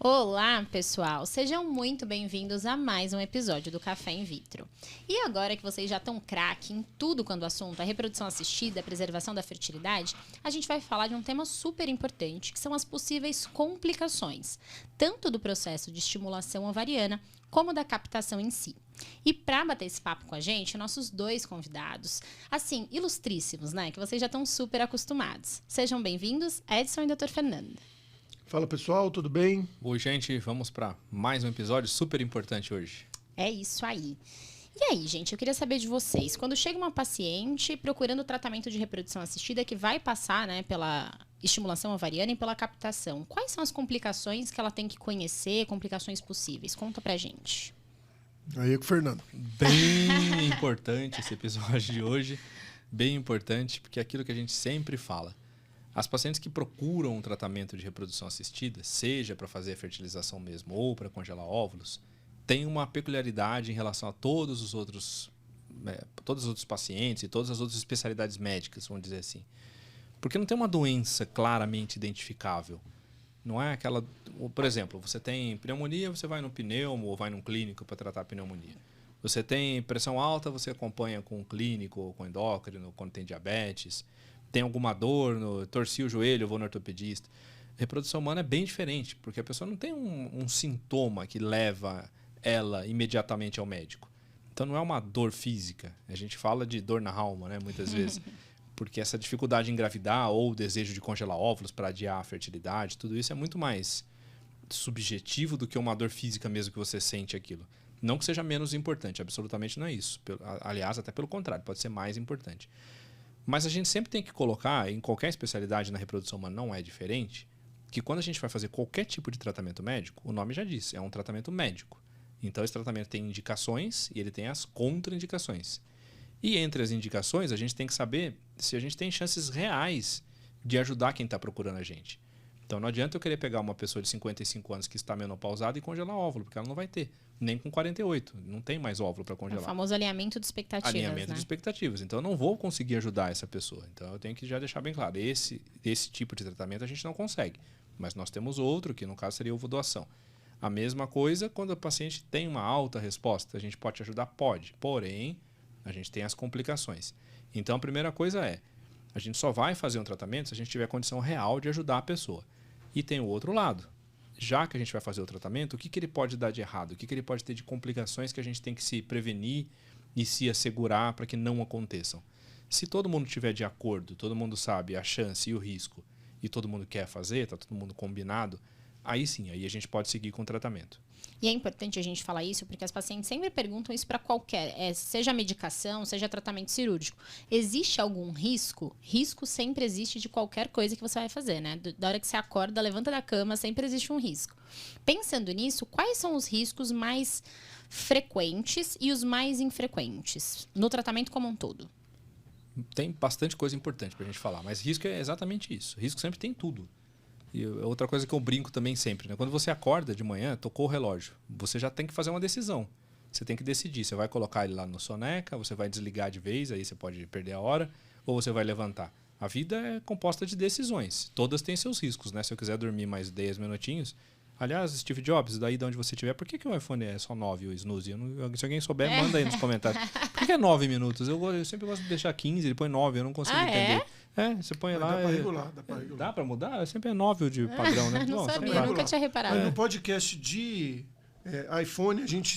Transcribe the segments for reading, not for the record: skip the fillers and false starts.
Olá, pessoal! Sejam muito bem-vindos a mais um episódio do Café in Vitro. E agora que vocês já estão craque em tudo quando o assunto é reprodução assistida, preservação da fertilidade, a gente vai falar de um tema super importante, que são as possíveis complicações, tanto do processo de estimulação ovariana, como da captação em si. E para bater esse papo com a gente, nossos dois convidados, assim, ilustríssimos, né? Que vocês já estão super acostumados. Sejam bem-vindos, Edson e Dr. Fernando. Fala pessoal, tudo bem? Oi, gente, vamos para mais um episódio super importante hoje. É isso aí. E aí, gente, eu queria saber de vocês. Quando chega uma paciente procurando tratamento de reprodução assistida que vai passar, né, pela estimulação ovariana e pela captação, quais são as complicações que ela tem que conhecer, complicações possíveis? Conta pra gente. Aí é com o Fernando. Bem importante esse episódio de hoje, bem importante, porque é aquilo que a gente sempre fala. As pacientes que procuram um tratamento de reprodução assistida, seja para fazer a fertilização mesmo ou para congelar óvulos, tem uma peculiaridade em relação a todos os outros pacientes e todas as outras especialidades médicas, vamos dizer assim. Porque não tem uma doença claramente identificável. Não é aquela... Por exemplo, você tem pneumonia, você vai no pneumo ou vai num clínico para tratar a pneumonia. Você tem pressão alta, você acompanha com um clínico ou com endócrino, quando tem diabetes. Tem alguma dor, torci o joelho, eu vou no ortopedista. Reprodução humana é bem diferente, porque a pessoa não tem um sintoma que leva ela imediatamente ao médico. Então não é uma dor física. A gente fala de dor na alma, né, muitas vezes. Porque essa dificuldade em engravidar ou o desejo de congelar óvulos para adiar a fertilidade, tudo isso é muito mais subjetivo do que uma dor física mesmo que você sente aquilo. Não que seja menos importante, absolutamente não é isso. Aliás, até pelo contrário, pode ser mais importante. Mas a gente sempre tem que colocar, em qualquer especialidade na reprodução humana não é diferente, que quando a gente vai fazer qualquer tipo de tratamento médico, o nome já diz, é um tratamento médico. Então esse tratamento tem indicações e ele tem as contraindicações. E entre as indicações, a gente tem que saber se a gente tem chances reais de ajudar quem está procurando a gente. Então não adianta eu querer pegar uma pessoa de 55 anos que está menopausada e congelar óvulo, porque ela não vai ter. Nem com 48. Não tem mais óvulo para congelar. O famoso alinhamento de expectativas. Alinhamento de expectativas. Então eu não vou conseguir ajudar essa pessoa. Então eu tenho que já deixar bem claro. Esse tipo de tratamento a gente não consegue. Mas nós temos outro, que no caso seria ovodoação. A mesma coisa quando o paciente tem uma alta resposta. A gente pode te ajudar? Pode. Porém, a gente tem as complicações. Então a primeira coisa é, a gente só vai fazer um tratamento se a gente tiver condição real de ajudar a pessoa. E tem o outro lado. Já que a gente vai fazer o tratamento, o que ele pode dar de errado? O que ele pode ter de complicações que a gente tem que se prevenir e se assegurar para que não aconteçam? Se todo mundo estiver de acordo, todo mundo sabe a chance e o risco, e todo mundo quer fazer, está todo mundo combinado, aí sim, aí a gente pode seguir com o tratamento. E é importante a gente falar isso porque as pacientes sempre perguntam isso para qualquer, seja medicação, seja tratamento cirúrgico. Existe algum risco? Risco sempre existe de qualquer coisa que você vai fazer, né? Da hora que você acorda, levanta da cama, sempre existe um risco. Pensando nisso, quais são os riscos mais frequentes e os mais infrequentes no tratamento como um todo? Tem bastante coisa importante para a gente falar, mas risco é exatamente isso. Risco sempre tem tudo. E outra coisa que eu brinco também sempre, né? Quando você acorda de manhã, tocou o relógio, você já tem que fazer uma decisão. Você tem que decidir, você vai colocar ele lá no soneca, você vai desligar de vez, aí você pode perder a hora, ou você vai levantar. A vida é composta de decisões, todas têm seus riscos, né? Se eu quiser dormir mais 10 minutinhos... Aliás, Steve Jobs, daí de onde você estiver, por que o iPhone é só 9 o snooze? Se alguém souber, manda aí nos comentários. Por que é 9 minutos? Eu sempre gosto de deixar 15, ele põe 9, eu não consigo entender. Você põe lá... Dá pra regular, Dá pra mudar? Sempre é 9 o de padrão, né? Não sabia, nunca tinha reparado. Mas no podcast de iPhone a gente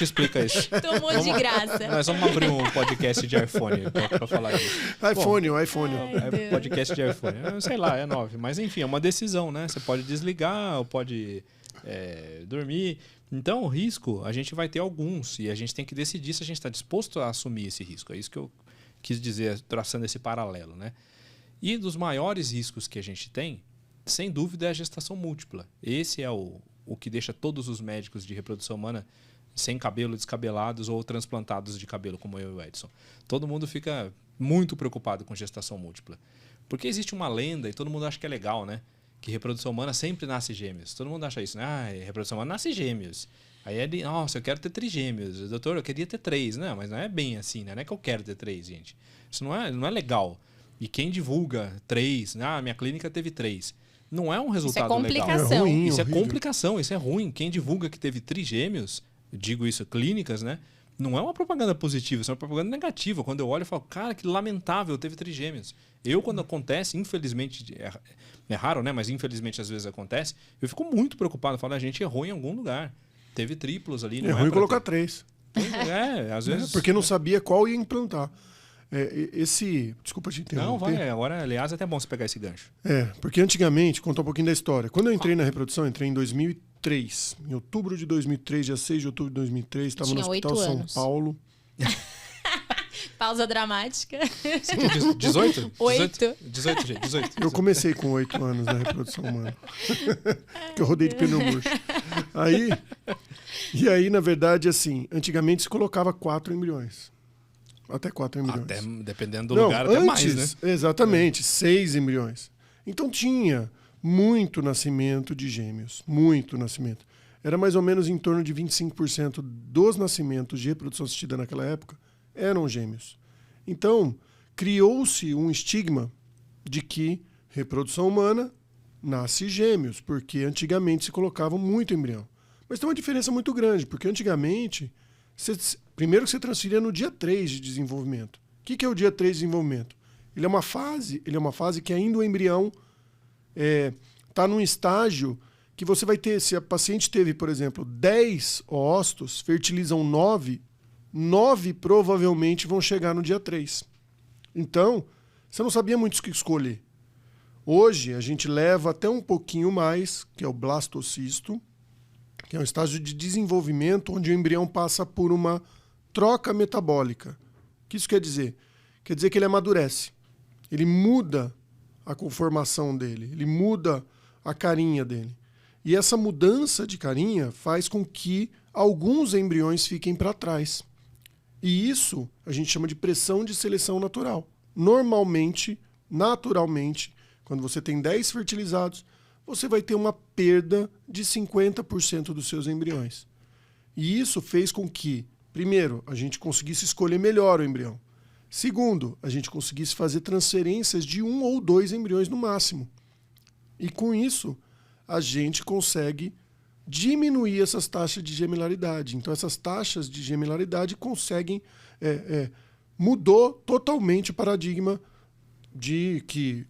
explica isso. Tomou de graça. Nós vamos abrir um podcast de iPhone pra falar disso. iPhone. Podcast de iPhone. Sei lá, é 9. Mas enfim, é uma decisão, né? Você pode desligar ou pode dormir. Então, o risco, a gente vai ter alguns. E a gente tem que decidir se a gente está disposto a assumir esse risco. É isso que eu quis dizer, traçando esse paralelo, né? E dos maiores riscos que a gente tem, sem dúvida, é a gestação múltipla. Esse é o que deixa todos os médicos de reprodução humana sem cabelo, descabelados ou transplantados de cabelo, como eu e o Edson. Todo mundo fica muito preocupado com gestação múltipla. Porque existe uma lenda, e todo mundo acha que é legal, né? Que reprodução humana sempre nasce gêmeos. Todo mundo acha isso, né? Reprodução humana nasce gêmeos. Aí nossa, eu quero ter trigêmeos. Doutor, eu queria ter 3. Não, mas não é bem assim, né? Não é que eu quero ter 3, gente. Isso não é legal. E quem divulga 3, minha clínica teve 3. não é um resultado Isso é legal. complicação. É ruim, Isso é horrível. complicação, isso é ruim. Quem divulga que teve trigêmeos, digo isso, clínicas, né? Não é uma propaganda positiva, isso é uma propaganda negativa. Quando eu olho, eu falo, cara, que lamentável, teve trigêmeos. Eu, quando acontece, infelizmente, é raro, né? Mas infelizmente às vezes acontece, eu fico muito preocupado. Eu falo, a gente errou em algum lugar. Teve triplos ali. É Não ruim pra colocar ter. 3. Às vezes. Porque não sabia qual ia implantar. Desculpa te interromper. Não, vai. Agora, aliás, é até bom você pegar esse gancho. Porque antigamente, contar um pouquinho da história. Quando eu entrei na reprodução, eu entrei em 2003. Em outubro de 2003, dia 6 de outubro de 2003, estava no Tinha Hospital 8 São anos. Paulo. Pausa dramática. Você tem 18? 8. 18, gente. 18. Eu comecei com 8 anos na reprodução humana. Que eu rodei de pneu murcho. E aí, na verdade, assim, antigamente se colocava 4 embriões. Até 4 embriões. Até, dependendo do lugar, até mais, né? Exatamente, 6 embriões. Então tinha muito nascimento de gêmeos. Muito nascimento. Era mais ou menos em torno de 25% dos nascimentos de reprodução assistida naquela época eram gêmeos. Então, criou-se um estigma de que reprodução humana nasce gêmeos, porque antigamente se colocava muito embrião. Mas tem uma diferença muito grande, porque antigamente, primeiro que você transferia no dia 3 de desenvolvimento. O que é o dia 3 de desenvolvimento? Ele é uma fase que ainda o embrião está num estágio que você vai ter, se a paciente teve, por exemplo, 10 oócitos, fertilizam 9 provavelmente vão chegar no dia 3. Então, você não sabia muito o que escolher. Hoje, a gente leva até um pouquinho mais, que é o blastocisto, que é um estágio de desenvolvimento onde o embrião passa por uma troca metabólica. O que isso quer dizer? Quer dizer que ele amadurece. Ele muda a conformação dele, ele muda a carinha dele. E essa mudança de carinha faz com que alguns embriões fiquem para trás. E isso a gente chama de pressão de seleção natural. Normalmente, naturalmente, quando você tem 10 fertilizados, você vai ter uma perda de 50% dos seus embriões. E isso fez com que, primeiro, a gente conseguisse escolher melhor o embrião. Segundo, a gente conseguisse fazer transferências de 1 ou 2 embriões no máximo. E com isso, a gente consegue diminuir essas taxas de gemilaridade. Então, essas taxas de gemilaridade conseguem... mudou totalmente o paradigma de que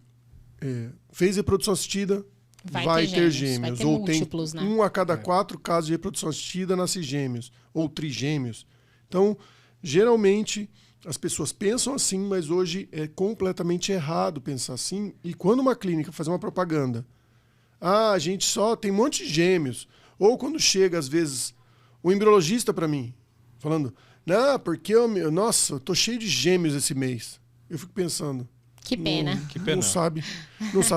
fez reprodução assistida, vai ter gêmeos. Vai ter ou múltiplos, tem né? 1 a cada 4 casos de reprodução assistida nasce gêmeos, ou trigêmeos. Então, geralmente, as pessoas pensam assim, mas hoje é completamente errado pensar assim. E quando uma clínica faz uma propaganda, a gente só tem um monte de gêmeos. Ou quando chega, às vezes, o embriologista para mim, falando, não, porque eu tô cheio de gêmeos esse mês. Eu fico pensando, Que pena. Que pena. não sabe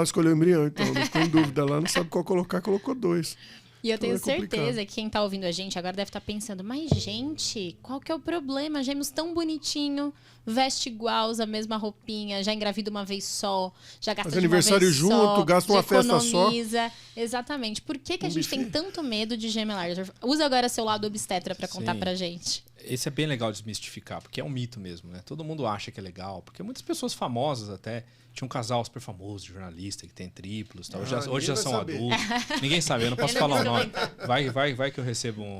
escolher o embrião, então não ficou em dúvida lá, não sabe qual colocar, colocou 2. E eu Então tenho é complicado. certeza que quem tá ouvindo a gente agora deve estar pensando, mas gente, qual que é o problema? Gêmeos tão bonitinho, veste igual, usa a mesma roupinha, já engravida uma vez só, já gasta Faz de uma aniversário vez junto, só, gasta já uma festa só. economiza. Exatamente. Por que a Um gente tem buffet. tanto medo de gemelar? Usa agora seu lado obstetra para contar Sim. pra gente. Esse é bem legal desmistificar, porque é um mito mesmo, né? Todo mundo acha que é legal, porque muitas pessoas famosas até... Tinha um casal super famoso de jornalista que tem triplos, tal. Hoje ninguém já vai são saber. adultos. Ninguém sabe, eu não posso Ele não falar o precisa nome. Vai que eu recebo um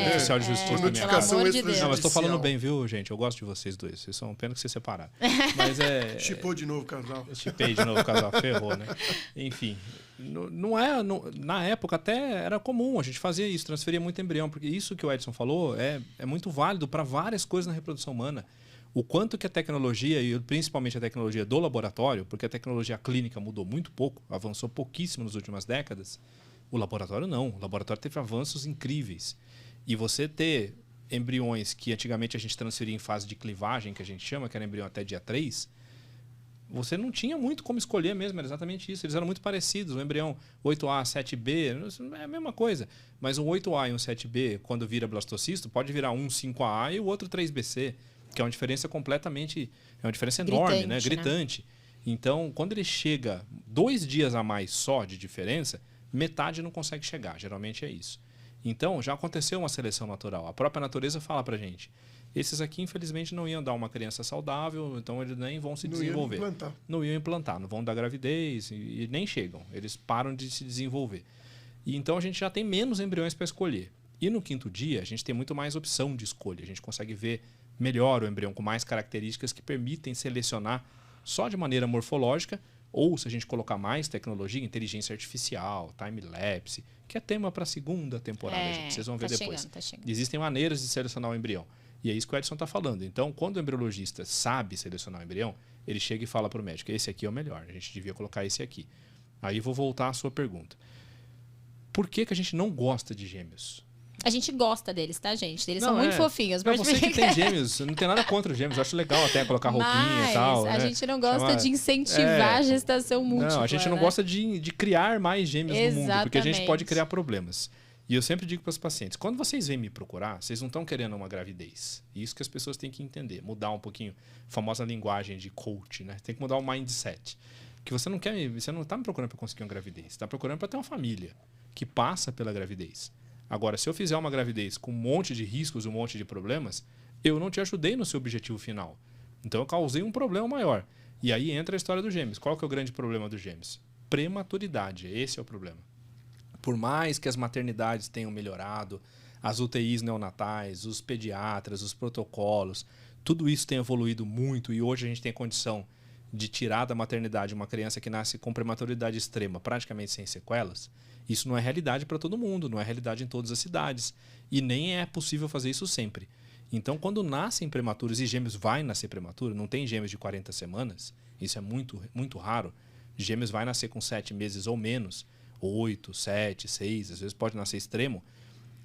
oficial de justiça na minha pelo casa. amor de Deus. Não, mas tô falando extrajudicial. bem, viu, gente? Eu gosto de vocês dois. Vocês são pena que vocês separaram. Mas Chipou de novo o casal. Eu chipei de novo o casal, ferrou, né? Enfim, na época até era comum, a gente fazia isso, transferia muito embrião, porque isso que o Edson falou é muito válido para várias coisas na reprodução humana. O quanto que a tecnologia, e principalmente a tecnologia do laboratório, porque a tecnologia clínica mudou muito pouco, avançou pouquíssimo nas últimas décadas, o laboratório não. O laboratório teve avanços incríveis. E você ter embriões que antigamente a gente transferia em fase de clivagem, que a gente chama, que era embrião até dia 3, você não tinha muito como escolher mesmo, era exatamente isso. Eles eram muito parecidos. O embrião 8A, 7B, é a mesma coisa. Mas um 8A e um 7B, quando vira blastocisto, pode virar um 5AA e o outro 3BC, que é uma diferença completamente... É uma diferença enorme, né? Gritante. Então, quando ele chega 2 dias a mais só de diferença, metade não consegue chegar. Geralmente é isso. Então, já aconteceu uma seleção natural. A própria natureza fala pra gente. Esses aqui, infelizmente, não iam dar uma criança saudável, então eles nem vão se desenvolver. Não iam implantar, não vão dar gravidez e nem chegam. Eles param de se desenvolver. E então a gente já tem menos embriões para escolher. E no 5º dia, a gente tem muito mais opção de escolha. A gente consegue ver melhor o embrião com mais características que permitem selecionar só de maneira morfológica, ou se a gente colocar mais tecnologia, inteligência artificial, time-lapse, que é tema para a 2ª temporada, gente. Vocês vão ver depois. Tá chegando. Existem maneiras de selecionar o embrião. E é isso que o Edson está falando. Então, quando o embriologista sabe selecionar o embrião, ele chega e fala para o médico, esse aqui é o melhor, a gente devia colocar esse aqui. Aí vou voltar à sua pergunta. Por que a gente não gosta de gêmeos? A gente gosta deles, tá, gente? Eles são muito fofinhos. Mas você que tem gêmeos, não tem nada contra os gêmeos. Eu acho legal até colocar roupinha e tal. Mas a gente não gosta de incentivar a gestação múltipla. Não, a gente não gosta de criar mais gêmeos no mundo, porque a gente pode criar problemas. E eu sempre digo para os pacientes, quando vocês vêm me procurar, vocês não estão querendo uma gravidez. Isso que as pessoas têm que entender, mudar um pouquinho a famosa linguagem de coach, né? Tem que mudar o mindset. Que você não está me procurando para conseguir uma gravidez, você está procurando para ter uma família que passa pela gravidez. Agora, se eu fizer uma gravidez com um monte de riscos, um monte de problemas, eu não te ajudei no seu objetivo final. Então eu causei um problema maior. E aí entra a história dos gêmeos. Qual que é o grande problema dos gêmeos? Prematuridade, esse é o problema. Por mais que as maternidades tenham melhorado, as UTIs neonatais, os pediatras, os protocolos, tudo isso tem evoluído muito e hoje a gente tem condição de tirar da maternidade uma criança que nasce com prematuridade extrema, praticamente sem sequelas. Isso não é realidade para todo mundo, não é realidade em todas as cidades. E nem é possível fazer isso sempre. Então, quando nascem prematuros, e gêmeos vai nascer prematuro, não tem gêmeos de 40 semanas, isso é muito, muito raro. Gêmeos vai nascer com 7 meses ou menos, 8, 7, 6, às vezes pode nascer extremo.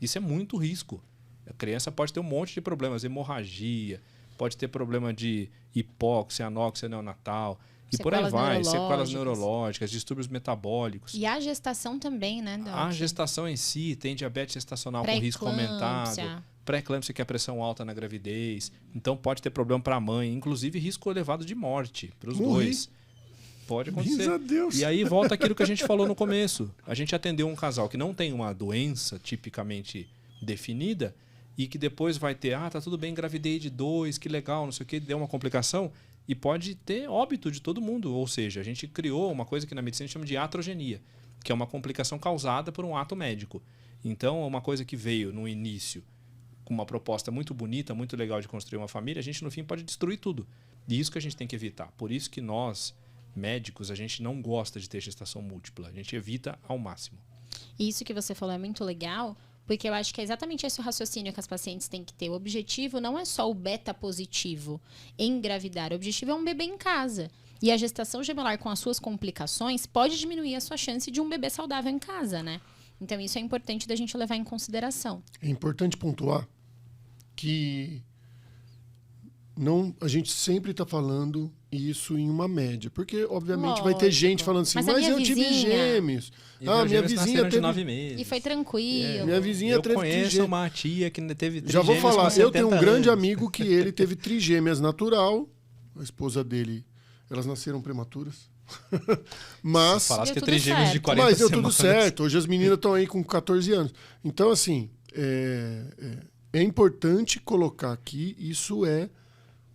Isso é muito risco. A criança pode ter um monte de problemas, hemorragia, pode ter problema de hipóxia, anóxia neonatal, e por aí vai, sequelas neurológicas, distúrbios metabólicos. E a gestação também, né, Doc? A gestação em si tem diabetes gestacional com risco aumentado, pré-eclâmpsia, que é a pressão alta na gravidez, então pode ter problema para a mãe, inclusive risco elevado de morte para os dois. Pode acontecer. Graças a Deus. E aí volta aquilo que a gente falou no começo. A gente atendeu um casal que não tem uma doença tipicamente definida e que depois vai ter, tá tudo bem, engravidei de 2, que legal, não sei o que, deu uma complicação e pode ter óbito de todo mundo. Ou seja, a gente criou uma coisa que na medicina chama de iatrogenia, que é uma complicação causada por um ato médico. Então, uma coisa que veio no início com uma proposta muito bonita, muito legal de construir uma família, a gente no fim pode destruir tudo. E isso que a gente tem que evitar. Por isso que nós, médicos, a gente não gosta de ter gestação múltipla. A gente evita ao máximo. Isso que você falou é muito legal, porque eu acho que é exatamente esse o raciocínio que as pacientes têm que ter. O objetivo não é só o beta positivo, engravidar. O objetivo é um bebê em casa. E a gestação gemelar com as suas complicações pode diminuir a sua chance de um bebê saudável em casa, né? Então isso é importante da gente levar em consideração. É importante pontuar que a gente sempre está falando isso em uma média. Porque, obviamente, vai ter gente falando assim, mas eu tive gêmeos. Minha vizinha teve 9 meses. E foi tranquilo. Minha vizinha teve trigêmeos. Eu conheço uma tia que teve trigêmeos. Já vou falar, eu tenho um grande anos. amigo que ele teve trigêmeas natural. A esposa dele, elas nasceram prematuras. Mas... Se falasse que é Deu tudo trigêmeos certo. de 40 mas deu semanas. tudo certo. Hoje as meninas estão aí com 14 anos. Então, assim, é importante colocar aqui, isso é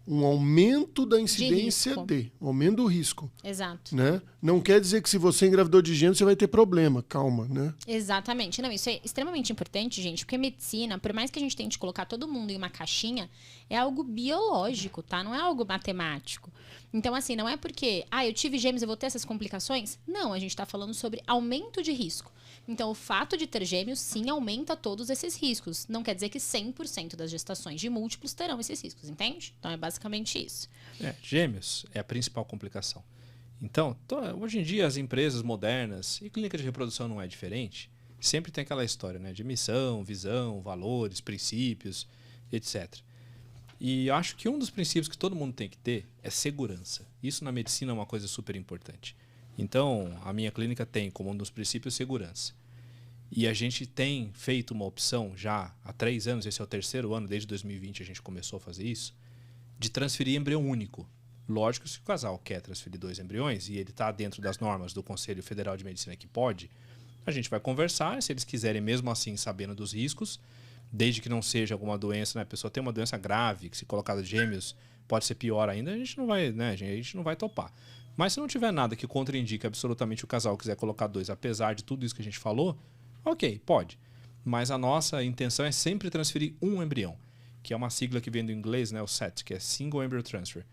um aumento da incidência um aumento do risco. Exato. Né? Não quer dizer que se você engravidou de gêmeos, você vai ter problema. Calma, né? Exatamente. Não, isso é extremamente importante, gente, porque medicina, por mais que a gente tente colocar todo mundo em uma caixinha, é algo biológico, tá? Não é algo matemático. Então, assim, não é porque, eu tive gêmeos, eu vou ter essas complicações. Não, a gente tá falando sobre aumento de risco. Então, o fato de ter gêmeos, sim, aumenta todos esses riscos. Não quer dizer que 100% das gestações de múltiplos terão esses riscos, entende? Então, é basicamente isso. Gêmeos é a principal complicação. Então, hoje em dia, as empresas modernas, e clínica de reprodução não é diferente, sempre tem aquela história, né, de missão, visão, valores, princípios, etc. E acho que um dos princípios que todo mundo tem que ter é segurança. Isso na medicina é uma coisa super importante. Então, a minha clínica tem como um dos princípios segurança. E a gente tem feito uma opção já há 3 anos, esse é o 3º ano, desde 2020 a gente começou a fazer isso, de transferir embrião único. Lógico, se o casal quer transferir 2 embriões e ele está dentro das normas do Conselho Federal de Medicina que pode, a gente vai conversar, se eles quiserem mesmo assim, sabendo dos riscos, desde que não seja alguma doença, né? A pessoa tem uma doença grave, que se colocar gêmeos pode ser pior ainda, a gente não vai, né? A gente não vai topar. Mas se não tiver nada que contraindique absolutamente o casal quiser colocar 2, apesar de tudo isso que a gente falou, ok, pode. Mas a nossa intenção é sempre transferir um embrião, que é uma sigla que vem do inglês, né? O SET, que é Single Embryo Transfer.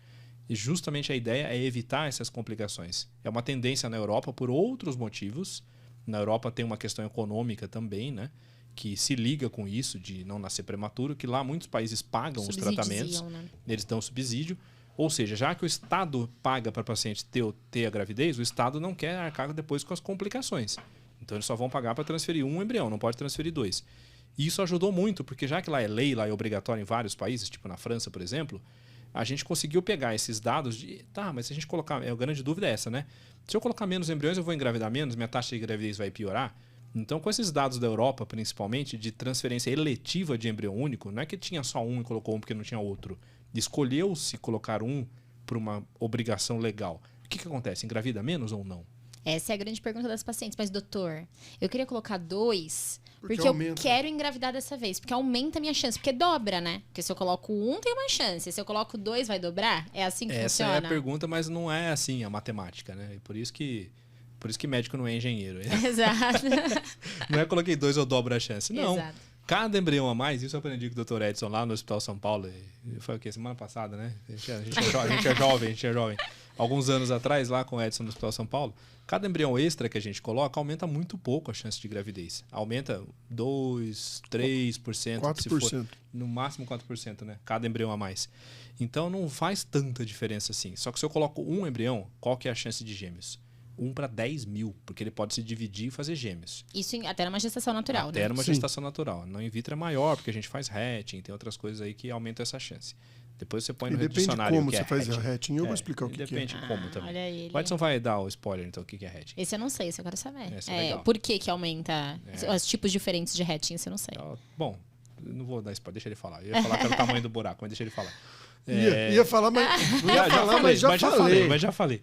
E justamente a ideia é evitar essas complicações. É uma tendência na Europa por outros motivos. Na Europa tem uma questão econômica também, né? Que se liga com isso de não nascer prematuro, que lá muitos países pagam os tratamentos, né? Eles dão subsídio. Ou seja, já que o Estado paga para o paciente ter a gravidez, o Estado não quer arcar depois com as complicações. Então eles só vão pagar para transferir um embrião, não pode transferir 2. E isso ajudou muito, porque já que lá é lei, lá é obrigatório em vários países, tipo na França, por exemplo, a gente conseguiu pegar esses dados de... Tá, mas se a gente colocar... A grande dúvida é essa, né? Se eu colocar menos embriões, eu vou engravidar menos, minha taxa de gravidez vai piorar. Então, com esses dados da Europa, principalmente, de transferência eletiva de embrião único, não é que tinha só um e colocou um porque não tinha outro. Escolheu-se colocar um por uma obrigação legal. O que acontece? Engravida menos ou não? Essa é a grande pergunta das pacientes. Mas, doutor, eu queria colocar 2 porque aumenta. eu quero engravidar dessa vez. Porque aumenta a minha chance. Porque dobra, né? Porque se eu coloco 1, tem uma chance. Se eu coloco 2, vai dobrar? É assim que Essa funciona? é a pergunta, mas não é assim a matemática, né? E por isso que médico não é engenheiro. Exato. Não é coloquei 2, eu dobro a chance. Não. Exato. Cada embrião a mais, isso eu aprendi com o Dr. Edson lá no Hospital São Paulo. Foi o quê? Semana passada, né? A gente é jovem. Alguns anos atrás, lá com o Edson no Hospital São Paulo, cada embrião extra que a gente coloca aumenta muito pouco a chance de gravidez. Aumenta 2%, 3%. 4%. Se for, no máximo 4%, né? Cada embrião a mais. Então não faz tanta diferença assim. Só que se eu coloco um embrião, qual que é a chance de gêmeos? 1 para 10 mil, porque ele pode se dividir e fazer gêmeos. Isso até numa gestação natural, até né? numa Sim. gestação natural. No in vitro é maior, porque a gente faz hatching, tem outras coisas aí que aumentam essa chance. Depois você põe no E depende de dicionário como o que você é faz hatching. a hatching. Eu vou explicar o que é. Depende como também. Olha ele. O Edson vai dar o spoiler, então, o que é hatching. Esse eu não sei, esse eu quero saber. Esse é legal. Por que aumenta os tipos diferentes de hatching, esse eu não sei. Então, bom, não vou dar spoiler, deixa ele falar. Eu ia falar que era o tamanho do buraco, mas deixa ele falar. Ia falar, mas não ia falar, mas já falei.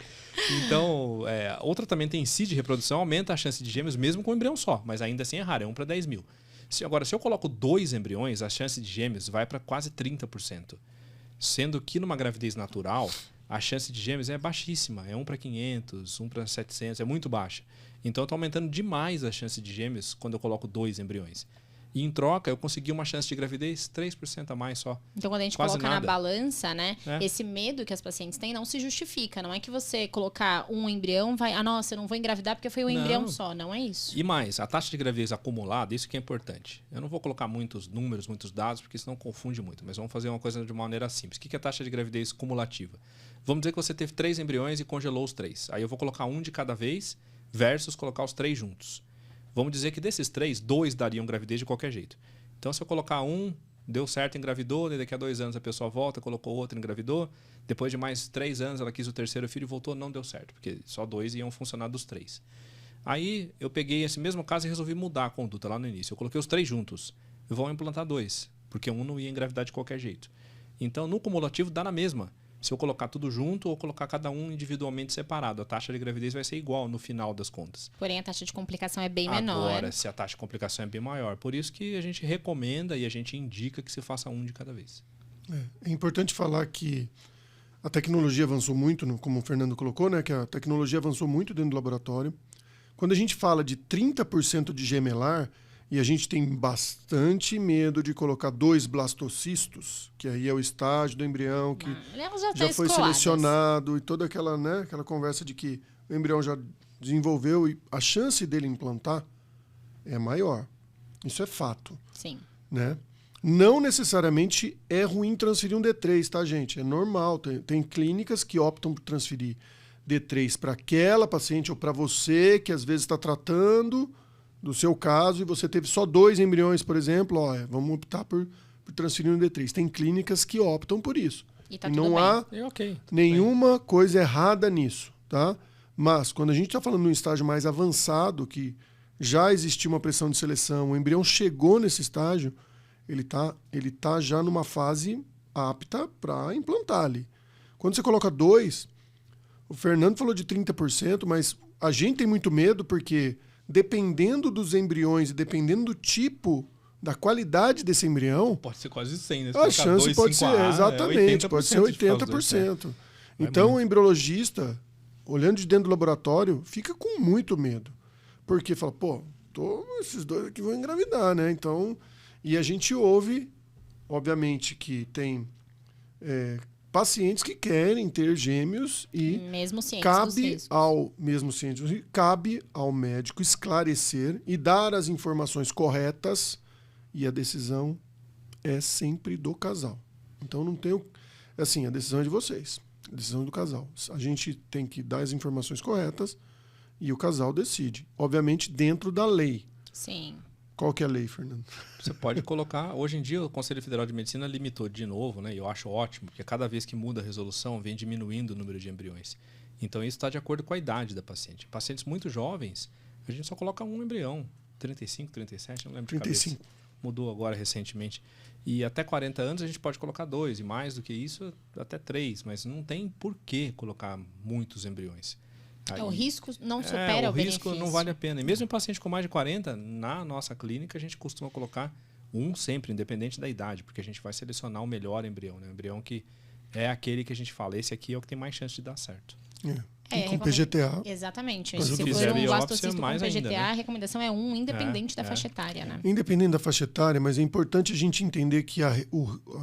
Então, o tratamento em si de reprodução aumenta a chance de gêmeos mesmo com um embrião só, mas ainda assim é raro, é 1 para 10 mil. Agora, se eu coloco 2 embriões, a chance de gêmeos vai para quase 30%. Sendo que numa gravidez natural, a chance de gêmeos é baixíssima, é 1 para 500, 1 para 700, é muito baixa. Então, está aumentando demais a chance de gêmeos quando eu coloco 2 embriões. E em troca, eu consegui uma chance de gravidez 3% a mais só. Então, quando a gente Quase coloca nada. na balança, né? É. Esse medo que as pacientes têm não se justifica. Não é que você colocar um embrião, vai... Ah, nossa, eu não vou engravidar porque foi um Não. embrião só. Não é isso. E mais, a taxa de gravidez acumulada, isso que é importante. Eu não vou colocar muitos números, muitos dados, porque senão confunde muito. Mas vamos fazer uma coisa de uma maneira simples. O que é a taxa de gravidez cumulativa? Vamos dizer que você teve 3 embriões e congelou os 3. Aí eu vou colocar um de cada vez versus colocar os 3 juntos. Vamos dizer que desses 3, 2 dariam gravidez de qualquer jeito. Então, se eu colocar um, deu certo, engravidou, daí daqui a 2 anos a pessoa volta, colocou outro, engravidou. Depois de mais 3 anos, ela quis o terceiro filho e voltou, não deu certo, porque só 2 iam funcionar dos 3. Aí, eu peguei esse mesmo caso e resolvi mudar a conduta lá no início. Eu coloquei os 3 juntos. Eu vou implantar 2, porque um não ia engravidar de qualquer jeito. Então, no cumulativo, dá na mesma. Se eu colocar tudo junto ou colocar cada um individualmente separado, a taxa de gravidez vai ser igual no final das contas. Porém, a taxa de complicação é bem menor. Agora, se a taxa de complicação é bem maior. Por isso que a gente recomenda e a gente indica que se faça um de cada vez. É importante falar que a tecnologia avançou muito, como o Fernando colocou, né? Que a tecnologia avançou muito dentro do laboratório. Quando a gente fala de 30% de gemelar, e a gente tem bastante medo de colocar 2 blastocistos, que aí é o estágio do embrião que já foi selecionado, e toda aquela, né, aquela conversa de que o embrião já desenvolveu e a chance dele implantar é maior. Isso é fato. Sim. Né? Não necessariamente é ruim transferir um D3, tá, gente? É normal. Tem clínicas que optam por transferir D3 para aquela paciente ou para você que às vezes está tratando do seu caso e você teve só 2 embriões, por exemplo, vamos optar por transferir um D3. Tem clínicas que optam por isso. E tá e tudo não bem. há nenhuma coisa errada nisso, tá? Mas quando a gente está falando de um estágio mais avançado, que já existia uma pressão de seleção, o embrião chegou nesse estágio, ele tá já numa fase apta para implantar ali. Quando você coloca 2, o Fernando falou de 30%, mas a gente tem muito medo porque dependendo dos embriões e dependendo do tipo da qualidade desse embrião, Pode ser quase 100, né? Se a colocar chance 2, pode 5A, ser, exatamente, pode ser 80%. 80%. Então, o embriologista, olhando de dentro do laboratório, fica com muito medo. Porque fala, pô, esses dois aqui vão engravidar, né? Então, e a gente ouve, obviamente, que tem pacientes que querem ter gêmeos e mesmo cientes dos cabe riscos. cabe ao médico esclarecer e dar as informações corretas, e a decisão é sempre do casal. Então não tem assim, a decisão é de vocês, a decisão é do casal. A gente tem que dar as informações corretas e o casal decide, obviamente dentro da lei. Sim. Qual que é a lei, Fernando? Você pode colocar... Hoje em dia, o Conselho Federal de Medicina limitou de novo, né? E eu acho ótimo, porque cada vez que muda a resolução, vem diminuindo o número de embriões. Então, isso está de acordo com a idade da paciente. Pacientes muito jovens, a gente só coloca um embrião. 35, 37, não lembro 35. de cabeça. Mudou agora recentemente. E até 40 anos, a gente pode colocar 2. E mais do que isso, até 3. Mas não tem por que colocar muitos embriões. O risco não supera o benefício. O risco não vale a pena. E mesmo em paciente com mais de 40, na nossa clínica, a gente costuma colocar um sempre, independente da idade, porque a gente vai selecionar o melhor embrião, né? O embrião que é aquele que a gente fala, esse aqui é o que tem mais chance de dar certo. E com PGTA. Exatamente. Se for fizer um biópsia, blastocisto com mais PGTA, ainda, né? a recomendação é 1, independente da faixa etária, né? Independente da faixa etária, mas é importante a gente entender que a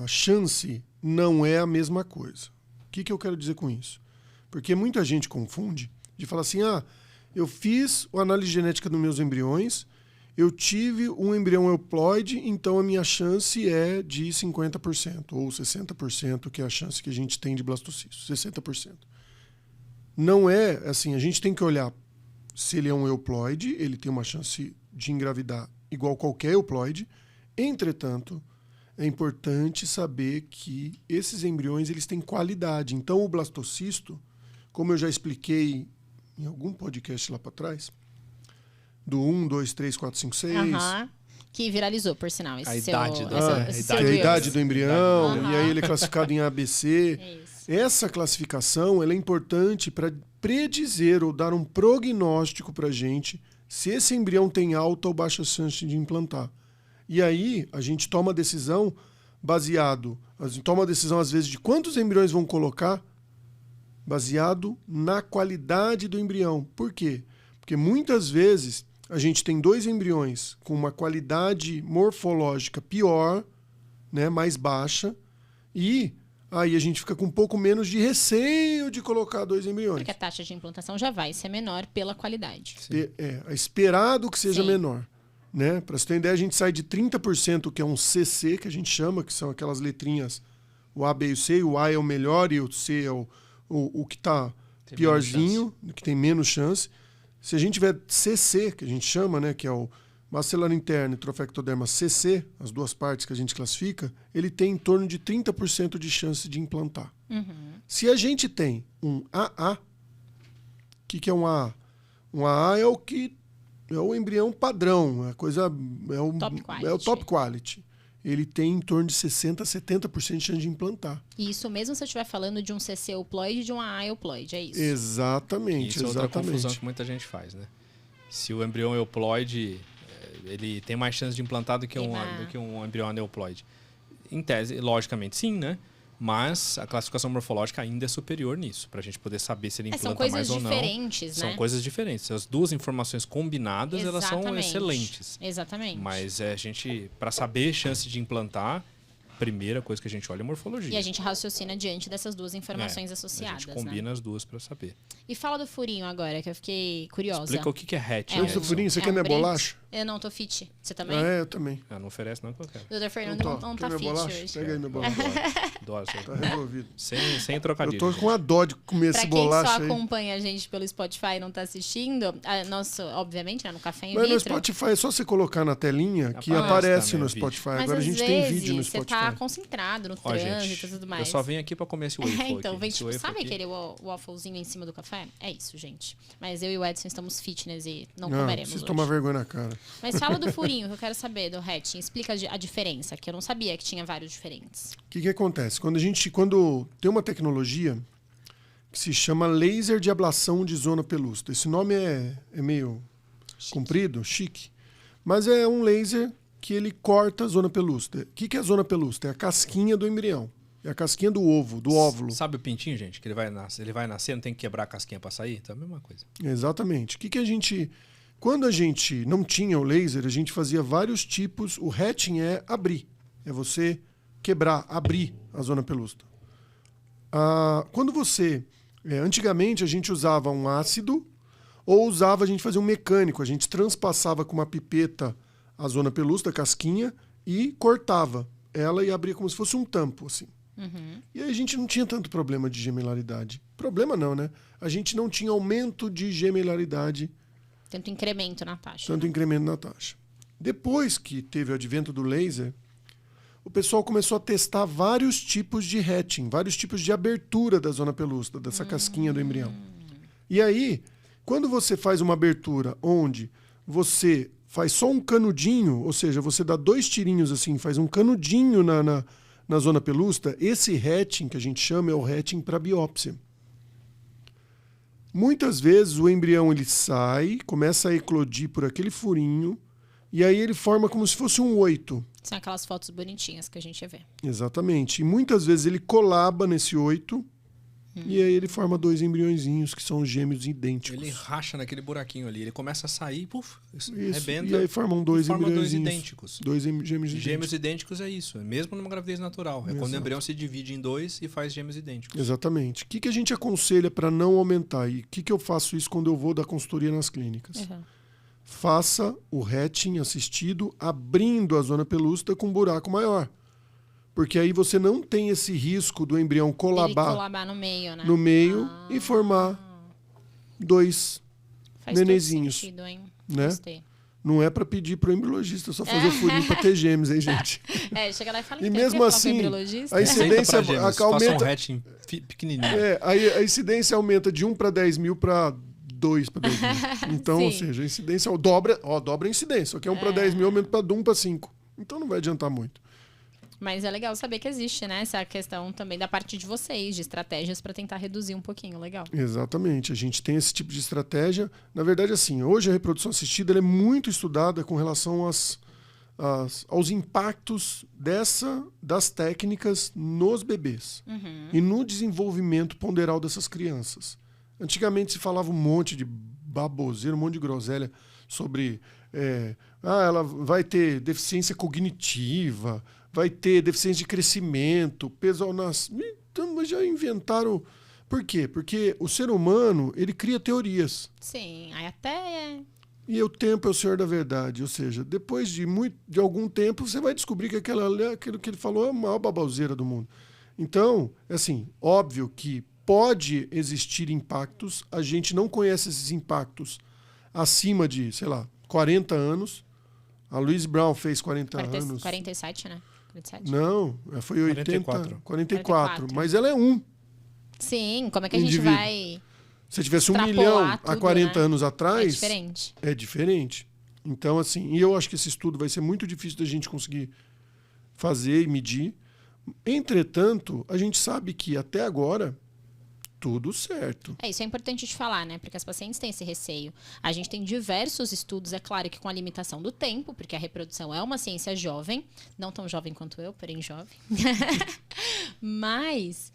chance não é a mesma coisa. O que eu quero dizer com isso? Porque muita gente confunde de falar assim, eu fiz a análise genética dos meus embriões, eu tive um embrião euploide, então a minha chance é de 50% ou 60%, que é a chance que a gente tem de blastocisto, 60%. Não é assim, a gente tem que olhar se ele é um euploide, ele tem uma chance de engravidar igual qualquer euploide. Entretanto, é importante saber que esses embriões eles têm qualidade. Então, o blastocisto, como eu já expliquei em algum podcast lá para trás, do 1, 2, 3, 4, 5, 6... Que viralizou, por sinal. Esse A seu, idade do- esse que é seu a Reels. idade do embrião, e aí ele é classificado em ABC. Isso. Essa classificação ela é importante para predizer ou dar um prognóstico para a gente se esse embrião tem alta ou baixa chance de implantar. E aí a gente toma a decisão toma a decisão às vezes de quantos embriões vão colocar baseado na qualidade do embrião. Por quê? Porque muitas vezes a gente tem 2 embriões com uma qualidade morfológica pior, né, mais baixa, e aí a gente fica com um pouco menos de receio de colocar 2 embriões. Porque a taxa de implantação já vai ser menor pela qualidade. É esperado que seja Sim. menor. Né? Para você ter ideia, a gente sai de 30%, que é um CC, que a gente chama, que são aquelas letrinhas, o A, B e o C, o A é o melhor e o C é o que está piorzinho, que tem menos chance. Se a gente tiver CC, que a gente chama, né, que é o bacelar interno e trofectoderma CC, as duas partes que a gente classifica, ele tem em torno de 30% de chance de implantar. Se a gente tem um AA, o que é um AA? Um AA é o embrião padrão, é o top quality. Ele tem em torno de 60% a 70% de chance de implantar. E isso mesmo se eu estiver falando de um CC euploide e de um AA euploide, é isso? Exatamente, Isso é outra confusão que muita gente faz, né? Se o embrião euploide, ele tem mais chance de implantar do que um embrião aneuploide. Em tese, logicamente, sim, né? Mas a classificação morfológica ainda é superior nisso, para a gente poder saber se ele implanta mais ou não. São coisas diferentes, né? São coisas diferentes. As duas informações combinadas, elas são excelentes. Exatamente. Mas a gente, para saber chance de implantar, a primeira coisa que a gente olha é a morfologia. E a gente raciocina diante dessas duas informações associadas. A gente combina as duas para saber. E fala do furinho agora, que eu fiquei curiosa. Explica o que é hatch. Antes do furinho, você quer minha bolacha? Eu não, tô fit. Você também? Eu também. Não oferece não que eu quero. Doutor Fernando não tá fit hoje. Pega aí minha bolacha. Adoro. Tá resolvido. Sem trocadilho. Eu tô com a dó de comer esse bolacha Pra aí. quem só acompanha a gente pelo Spotify e não tá assistindo, obviamente, né, no Café em Mas Vitro. no Spotify é só você colocar na telinha que Aparece aparece também no o vídeo. Spotify. Mas Agora a gente tem vídeo no Spotify. você tá concentrado no trânsito e tudo mais. Eu só venho aqui pra comer esse waffle Então, aqui. vem, tipo, sabe aquele wafflezinho em cima do café? É isso, gente. Mas eu e o Edson estamos fitness e não comeremos Vocês hoje. tomar vergonha na cara. Mas fala do furinho, que eu quero saber, do hatching. Explica a diferença, que eu não sabia que tinha vários diferentes. O que acontece? Quando tem uma tecnologia que se chama laser de ablação de zona pelúcida. Esse nome é meio comprido, chique. Mas é um laser que ele corta a zona pelúcida. O que é a zona pelúcida? É a casquinha do embrião. É a casquinha do ovo, do óvulo. Sabe o pintinho, gente? Que ele vai nascer, não tem que quebrar a casquinha para sair? Então é a mesma coisa. Exatamente. O que a gente... Quando a gente não tinha o laser, a gente fazia vários tipos. O hatching é abrir. É você quebrar, abrir a zona pelúcida. Quando você... antigamente a gente usava um ácido ou a gente fazia um mecânico. A gente transpassava com uma pipeta a zona pelúcida, a casquinha, e cortava ela e abria como se fosse um tampo, assim. Uhum. E aí a gente não tinha tanto problema de gemelaridade. Problema não, né? A gente não tinha aumento de gemelaridade. Tanto incremento na taxa. Tanto incremento na taxa. Depois que teve o advento do laser, o pessoal começou a testar vários tipos de hatching, vários tipos de abertura da zona pelúcida, dessa casquinha do embrião. E aí, quando você faz uma abertura onde você faz só um canudinho, ou seja, você dá 2 tirinhos assim, faz um canudinho na zona pelúcida, esse hatching que a gente chama é o hatching para biópsia. Muitas vezes o embrião ele sai, começa a eclodir por aquele furinho, e aí ele forma como se fosse um 8. São aquelas fotos bonitinhas que a gente vê. Exatamente. E muitas vezes ele colaba nesse 8, e aí ele forma 2 embriõezinhos que são gêmeos idênticos. Ele racha naquele buraquinho ali, ele começa a sair, puf, Isso. rebenta. E aí formam 2 embriõezinhos. 2 idênticos. 2 gêmeos idênticos. Gêmeos idênticos é isso, mesmo numa gravidez natural. É quando o embrião se divide em 2 e faz gêmeos idênticos. Exatamente. O que a gente aconselha para não aumentar? E o que eu faço isso quando eu vou dar consultoria nas clínicas? Uhum. Faça o hatching assistido abrindo a zona pelúcida com um buraco maior. Porque aí você não tem esse risco do embrião colabar no meio, né? No meio e formar 2 nenezinhos. Faz todo sentido, hein? Né? Gostei. Não é para pedir para o embriologista só fazer o furinho para ter gêmeos, hein, gente? Chega lá e fala E que mesmo assim, a incidência faça aumenta. um hatching pequenininho. A incidência aumenta de 1 para 10 mil para 2 para 10 mil. Então, ou seja, a incidência dobra a incidência. Só que 1 para 10 mil aumenta para 1 para 5. Então não vai adiantar muito. Mas é legal saber que existe, né? Essa questão também da parte de vocês, de estratégias para tentar reduzir um pouquinho. Legal. Exatamente. A gente tem esse tipo de estratégia. Na verdade, assim, hoje a reprodução assistida ela é muito estudada com relação aos impactos das técnicas nos bebês e no desenvolvimento ponderal dessas crianças. Antigamente se falava um monte de baboseira, um monte de groselha sobre... ela vai ter deficiência cognitiva... vai ter deficiência de crescimento, peso ao nascer. Então, já inventaram... Por quê? Porque o ser humano, ele cria teorias. Sim, aí até... E o tempo é o senhor da verdade. Ou seja, depois de algum tempo, você vai descobrir que aquilo que ele falou é a maior baboseira do mundo. Então, assim, óbvio que pode existir impactos. A gente não conhece esses impactos acima de, 40 anos. A Louise Brown fez 40 anos. 47, né? 47. Não, foi 44. Mas ela é Sim, como é que a gente vai... Se tivesse 1 milhão há 40 anos É atrás... diferente. É diferente. Então, assim, e eu acho que esse estudo vai ser muito difícil da gente conseguir fazer e medir. Entretanto, a gente sabe que até agora... tudo certo. Isso é importante de falar, né? Porque as pacientes têm esse receio. A gente tem diversos estudos, é claro que com a limitação do tempo, porque a reprodução é uma ciência jovem, não tão jovem quanto eu, porém jovem. Mas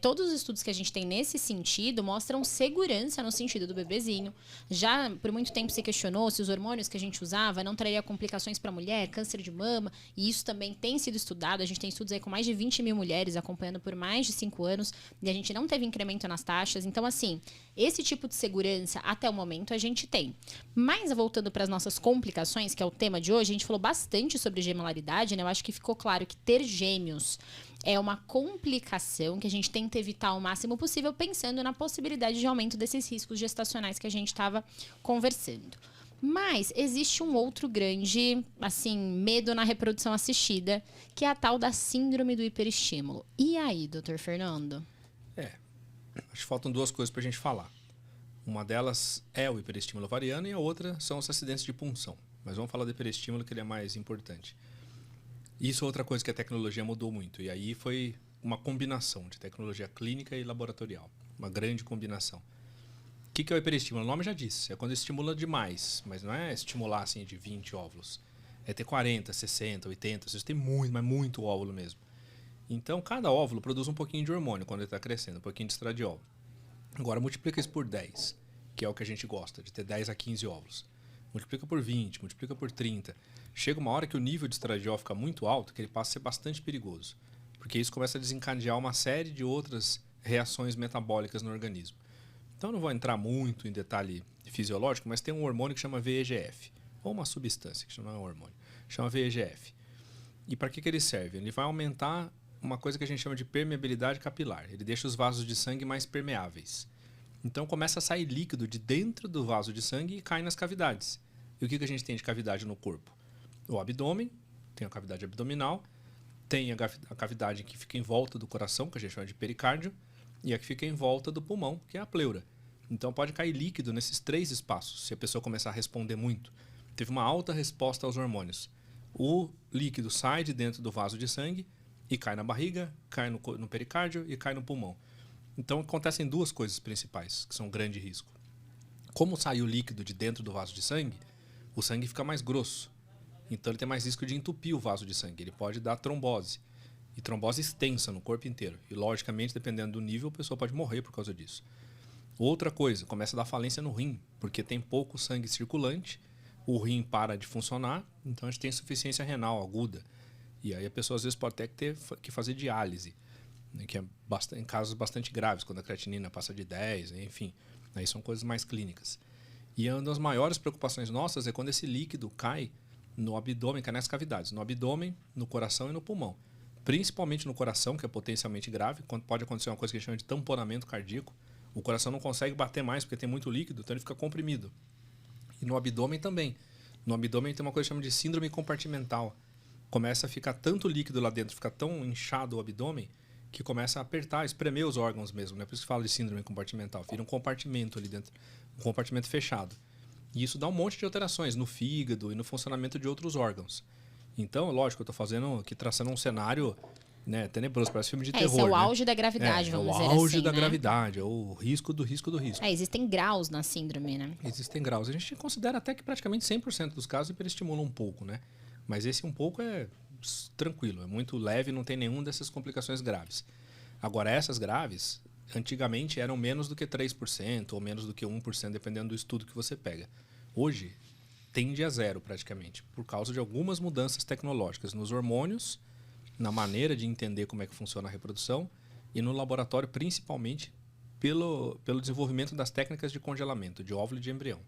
todos os estudos que a gente tem nesse sentido mostram segurança no sentido do bebezinho. Já por muito tempo se questionou se os hormônios que a gente usava não traria complicações para a mulher, câncer de mama, e isso também tem sido estudado. A gente tem estudos aí com mais de 20 mil mulheres acompanhando por mais de 5 anos, e a gente não teve incremento nas taxas. Então, assim, esse tipo de segurança até o momento a gente tem. Mas voltando para as nossas complicações, que é o tema de hoje, a gente falou bastante sobre gemelaridade, né? Eu acho que ficou claro que ter gêmeos é uma complicação que a gente tenta evitar o máximo possível, pensando na possibilidade de aumento desses riscos gestacionais que a gente estava conversando. Mas existe um outro grande, assim, medo na reprodução assistida, que é a tal da síndrome do hiperestímulo. E aí, doutor Fernando? Acho que faltam 2 coisas para a gente falar. Uma delas é o hiperestímulo ovariano e a outra são os acidentes de punção. Mas vamos falar do hiperestímulo, que ele é mais importante. Isso é outra coisa que a tecnologia mudou muito. E aí foi uma combinação de tecnologia clínica e laboratorial. Uma grande combinação. O que é o hiperestímulo? O nome já disse. É quando estimula demais. Mas não é estimular assim de 20 óvulos. é ter 40, 60, 80, às vezes tem muito, mas muito óvulo mesmo. Então, cada óvulo produz um pouquinho de hormônio quando ele está crescendo, um pouquinho de estradiol. Agora, multiplica isso por 10, que é o que a gente gosta, de ter 10 a 15 óvulos. Multiplica por 20, multiplica por 30. Chega uma hora que o nível de estradiol fica muito alto, que ele passa a ser bastante perigoso. Porque isso começa a desencadear uma série de outras reações metabólicas no organismo. Então, eu não vou entrar muito em detalhe fisiológico, mas tem um hormônio que chama VEGF, ou uma substância, que não é um hormônio, chama VEGF. E para que ele serve? Ele vai aumentar uma coisa que a gente chama de permeabilidade capilar. Ele deixa os vasos de sangue mais permeáveis. Então começa a sair líquido de dentro do vaso de sangue e cai nas cavidades. E o que a gente tem de cavidade no corpo? O abdômen, tem a cavidade abdominal, tem a cavidade que fica em volta do coração, que a gente chama de pericárdio, e a que fica em volta do pulmão, que é a pleura. Então pode cair líquido nesses 3 espaços, se a pessoa começar a responder muito. Teve uma alta resposta aos hormônios. O líquido sai de dentro do vaso de sangue e cai na barriga, cai no pericárdio e cai no pulmão. Então acontecem 2 coisas principais, que são um grande risco. Como sai o líquido de dentro do vaso de sangue, o sangue fica mais grosso. Então ele tem mais risco de entupir o vaso de sangue. Ele pode dar trombose. E trombose extensa no corpo inteiro. E logicamente, dependendo do nível, a pessoa pode morrer por causa disso. Outra coisa, começa a dar falência no rim, porque tem pouco sangue circulante, o rim para de funcionar, então a gente tem insuficiência renal aguda. E aí a pessoa às vezes pode até ter que fazer diálise, né, que é em casos bastante graves, quando a creatinina passa de 10, enfim. Aí são coisas mais clínicas. E uma das maiores preocupações nossas é quando esse líquido cai no abdômen, cai nas cavidades, no abdômen, no coração e no pulmão. Principalmente no coração, que é potencialmente grave, quando pode acontecer uma coisa que a gente chama de tamponamento cardíaco. O coração não consegue bater mais porque tem muito líquido, então ele fica comprimido. E no abdômen também. No abdômen tem uma coisa que chama de síndrome compartimental. Começa a ficar tanto líquido lá dentro, fica tão inchado o abdômen, que começa a apertar, espremer os órgãos mesmo. Né? Por isso que fala de síndrome compartimental. Vira um compartimento ali dentro, um compartimento fechado. E isso dá um monte de alterações no fígado e no funcionamento de outros órgãos. Então, lógico, eu estou aqui traçando um cenário, né, tenebroso, parece filme de terror. Esse é o auge da gravidade, vamos dizer assim. É o auge da né? gravidade, é o risco do risco do risco. Existem graus na síndrome, né? Existem graus. A gente considera até que praticamente 100% dos casos hiperestimulam um pouco, né? Mas esse um pouco é tranquilo, é muito leve, não tem nenhuma dessas complicações graves. Agora, essas graves, antigamente eram menos do que 3% ou menos do que 1%, dependendo do estudo que você pega. Hoje, tende a 0 praticamente, por causa de algumas mudanças tecnológicas nos hormônios, na maneira de entender como é que funciona a reprodução e no laboratório, principalmente pelo desenvolvimento das técnicas de congelamento de óvulo e de embrião.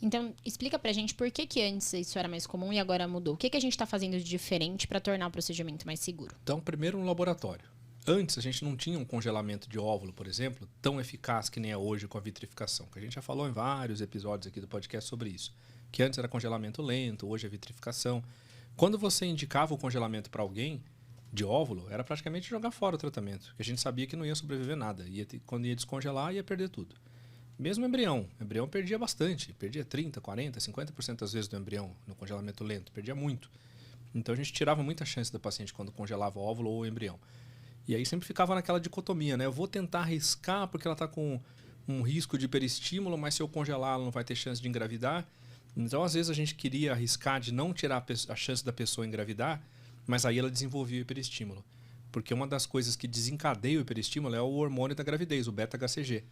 Então, explica pra gente por que antes isso era mais comum e agora mudou. O que a gente está fazendo de diferente para tornar o procedimento mais seguro? Então, primeiro no laboratório. Antes, a gente não tinha um congelamento de óvulo, por exemplo, tão eficaz que nem é hoje com a vitrificação, que a gente já falou em vários episódios aqui do podcast sobre isso. Que antes era congelamento lento, hoje é vitrificação. Quando você indicava o congelamento para alguém de óvulo, era praticamente jogar fora o tratamento, porque a gente sabia que não ia sobreviver nada. Quando ia descongelar, ia perder tudo. Mesmo o embrião perdia bastante, perdia 30%, 40%, 50% às vezes do embrião no congelamento lento, perdia muito. Então a gente tirava muita chance da paciente quando congelava o óvulo ou o embrião. E aí sempre ficava naquela dicotomia, né? Eu vou tentar arriscar porque ela está com um risco de hiperestímulo, mas se eu congelar ela não vai ter chance de engravidar. Então, às vezes, a gente queria arriscar de não tirar a chance da pessoa engravidar, mas aí ela desenvolvia o hiperestímulo. Porque uma das coisas que desencadeia o hiperestímulo é o hormônio da gravidez, o beta-HCG.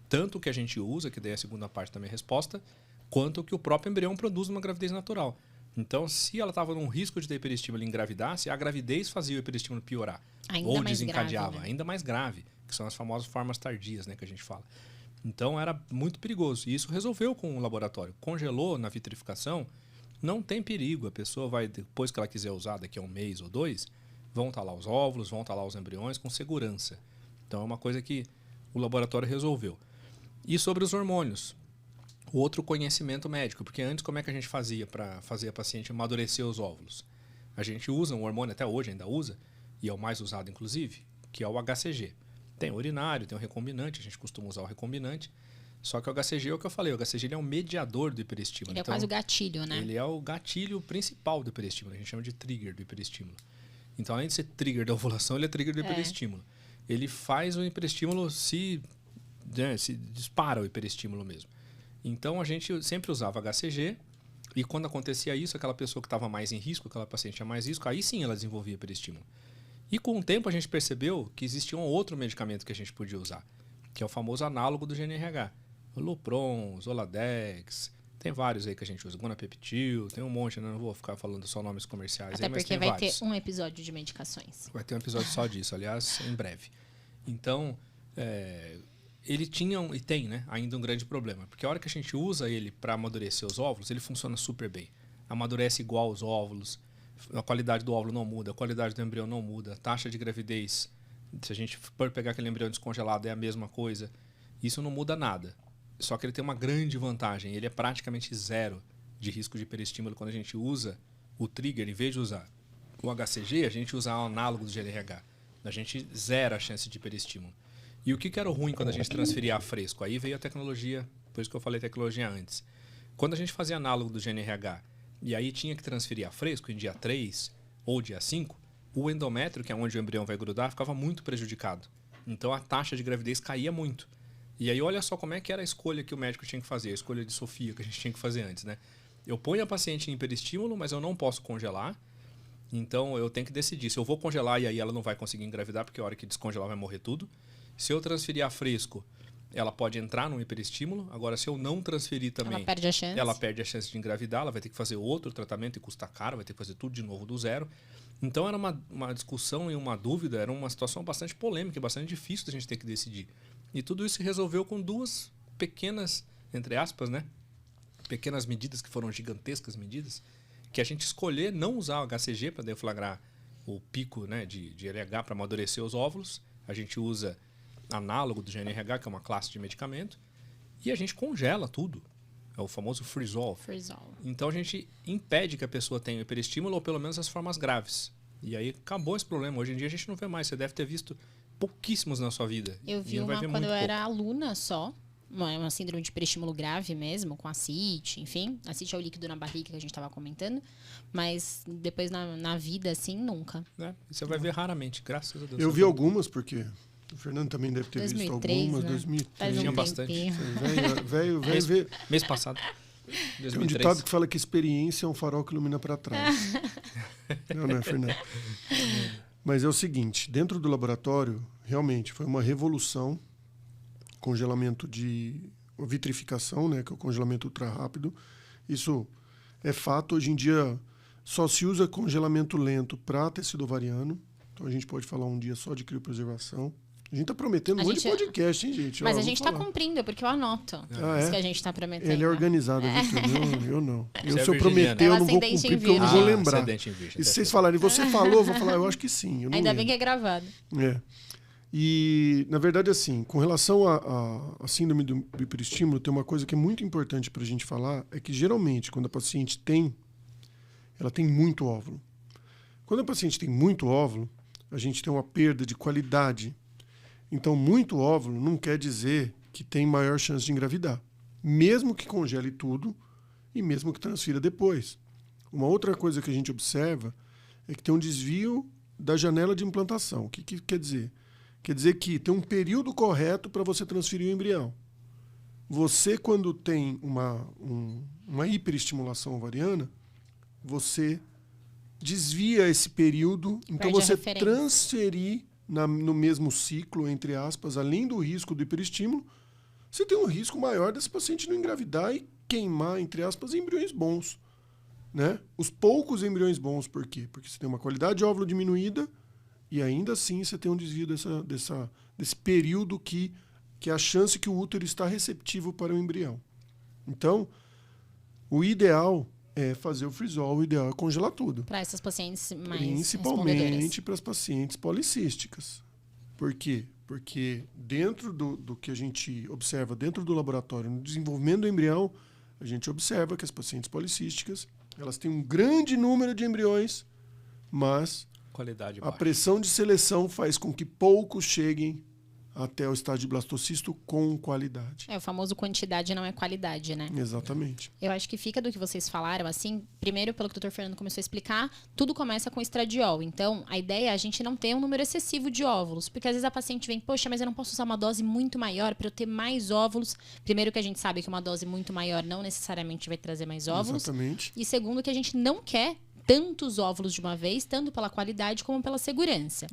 Tanto o que a gente usa, que daí é a segunda parte da minha resposta, quanto o que o próprio embrião produz numa gravidez natural. Então, se ela estava num risco de ter hiperestímulo e engravidasse, a gravidez fazia o hiperestímulo piorar. Ainda ou mais desencadeava, grave, né? ainda mais grave, que são as famosas formas tardias, né, que a gente fala. Então, era muito perigoso. E isso resolveu com o laboratório. Congelou na vitrificação, não tem perigo. A pessoa vai, depois que ela quiser usar, daqui a 1 mês ou 2, vão estar lá os óvulos, vão estar lá os embriões com segurança. Então, é uma coisa que o laboratório resolveu. E sobre os hormônios, o outro conhecimento médico, porque antes como é que a gente fazia para fazer a paciente amadurecer os óvulos? A gente usa um hormônio, até hoje ainda usa, e é o mais usado inclusive, que é o HCG. Tem o urinário, tem o recombinante, a gente costuma usar o recombinante, só que o HCG é o que eu falei, o HCG ele é um mediador do hiperestímulo. Ele é quase o gatilho, né? Ele é o gatilho principal do hiperestímulo, a gente chama de trigger do hiperestímulo. Então, além de ser trigger da ovulação, ele é trigger do hiperestímulo. Ele faz o hiperestímulo se dispara o hiperestímulo mesmo. Então, a gente sempre usava HCG E quando acontecia isso, aquela pessoa que estava mais em risco, aquela paciente tinha mais risco, aí sim ela desenvolvia hiperestímulo. E com o tempo a gente percebeu que existia um outro medicamento que a gente podia usar, que é o famoso análogo do GNRH. O Lupron, Zoladex, tem vários aí que a gente usa. Gonapeptil, tem um monte, né? Não vou ficar falando só nomes comerciais Até aí, mas porque tem vai vários. ter um episódio de medicações. Vai ter um episódio só disso, aliás, em breve. Então, ele tinha e tem, né, ainda um grande problema. Porque a hora que a gente usa ele para amadurecer os óvulos, ele funciona super bem. Amadurece igual os óvulos, a qualidade do óvulo não muda, a qualidade do embrião não muda, a taxa de gravidez, se a gente for pegar aquele embrião descongelado, é a mesma coisa. Isso não muda nada. Só que ele tem uma grande vantagem, ele é praticamente zero de risco de hiperestímulo quando a gente usa o trigger, em vez de usar o HCG, a gente usa o análogo do GNRH. A gente zera a chance de hiperestímulo. E o que era ruim quando a gente transferia a fresco? Aí veio a tecnologia, por isso que eu falei tecnologia antes. Quando a gente fazia análogo do GNRH e aí tinha que transferir a fresco em dia 3 ou dia 5, o endométrio, que é onde o embrião vai grudar, ficava muito prejudicado. Então a taxa de gravidez caía muito. E aí olha só como é que era a escolha que o médico tinha que fazer, a escolha de Sofia que a gente tinha que fazer antes, né? Eu ponho a paciente em hiperestímulo, mas eu não posso congelar. Então eu tenho que decidir se eu vou congelar e aí ela não vai conseguir engravidar, porque a hora que descongelar vai morrer tudo. Se eu transferir a fresco, ela pode entrar num hiperestímulo. Agora, se eu não transferir também, Ela perde a chance. ela perde a chance de engravidar, ela vai ter que fazer outro tratamento e custa caro, vai ter que fazer tudo de novo do zero. Então era uma discussão e uma dúvida, era uma situação bastante polêmica, bastante difícil da gente ter que decidir. E tudo isso se resolveu com duas pequenas, entre aspas, né? Pequenas medidas que foram gigantescas medidas, que a gente escolher não usar o HCG para deflagrar o pico, né, de LH para amadurecer os óvulos. A gente usa análogo do GNRH, que é uma classe de medicamento, e a gente congela tudo. É o famoso freeze-all. Então a gente impede que a pessoa tenha hiperestímulo ou pelo menos as formas graves. E aí acabou esse problema. Hoje em dia a gente não vê mais. Você deve ter visto pouquíssimos na sua vida. Eu vi uma quando eu era aluna só. Uma síndrome de hiperestímulo grave mesmo, com ascite, enfim. Ascite é o líquido na barriga que a gente estava comentando. Mas depois na vida, assim, nunca. Você vai ver raramente, graças a Deus. Eu vi algumas, porque o Fernando também deve ter 2003, visto algumas. né? 2003. Tinha bastante. Velho. Mês passado. 2003. Tem um ditado que fala que experiência é um farol que ilumina para trás. Não é, Fernando? Mas é o seguinte, dentro do laboratório, realmente, foi uma revolução. Congelamento de vitrificação, né, que é o congelamento ultra rápido. Isso é fato. Hoje em dia só se usa congelamento lento para tecido ovariano. Então a gente pode falar um dia só de criopreservação. A gente está prometendo um monte de podcast, hein, gente? Mas a gente está cumprindo, porque eu anoto isso que a gente está prometendo. Ele é organizado, viu? Eu não. Se eu virginiana. prometer, eu não vou cumprir, porque eu não vou lembrar. E se vocês falarem, você falou, eu vou falar, eu acho que sim. Eu não Ainda lembro. bem que é gravado. É. E, na verdade, assim, com relação à síndrome do hiperestímulo, tem uma coisa que é muito importante para a gente falar, é que geralmente, quando a paciente ela tem muito óvulo. Quando a paciente tem muito óvulo, a gente tem uma perda de qualidade. Então, muito óvulo não quer dizer que tem maior chance de engravidar, mesmo que congele tudo e mesmo que transfira depois. Uma outra coisa que a gente observa é que tem um desvio da janela de implantação. O que quer dizer? Quer dizer que tem um período correto para você transferir o embrião. Você, quando tem uma hiperestimulação ovariana, você desvia esse período, então você transferir no mesmo ciclo, entre aspas, além do risco do hiperestímulo, você tem um risco maior desse paciente não engravidar e queimar, entre aspas, embriões bons. Né? Os poucos embriões bons, por quê? Porque você tem uma qualidade de óvulo diminuída e ainda assim você tem um desvio desse período que é a chance que o útero está receptivo para o embrião. Então, o ideal é fazer o freeze-all, o ideal é congelar tudo. Para essas pacientes mais principalmente para as pacientes policísticas. Por quê? Porque dentro do que a gente observa dentro do laboratório, no desenvolvimento do embrião, a gente observa que as pacientes policísticas, elas têm um grande número de embriões, mas qualidade a baixa. pressão de seleção faz com que poucos cheguem até o estágio de blastocisto com qualidade. É o famoso quantidade não é qualidade, né? Exatamente. Eu acho que fica do que vocês falaram, assim, primeiro, pelo que o Dr. Fernando começou a explicar, tudo começa com estradiol. Então, a ideia é a gente não ter um número excessivo de óvulos, porque às vezes a paciente vem, poxa, mas eu não posso usar uma dose muito maior para eu ter mais óvulos. Primeiro que a gente sabe que uma dose muito maior não necessariamente vai trazer mais óvulos. Exatamente. E segundo que a gente não quer tantos óvulos de uma vez, tanto pela qualidade como pela segurança.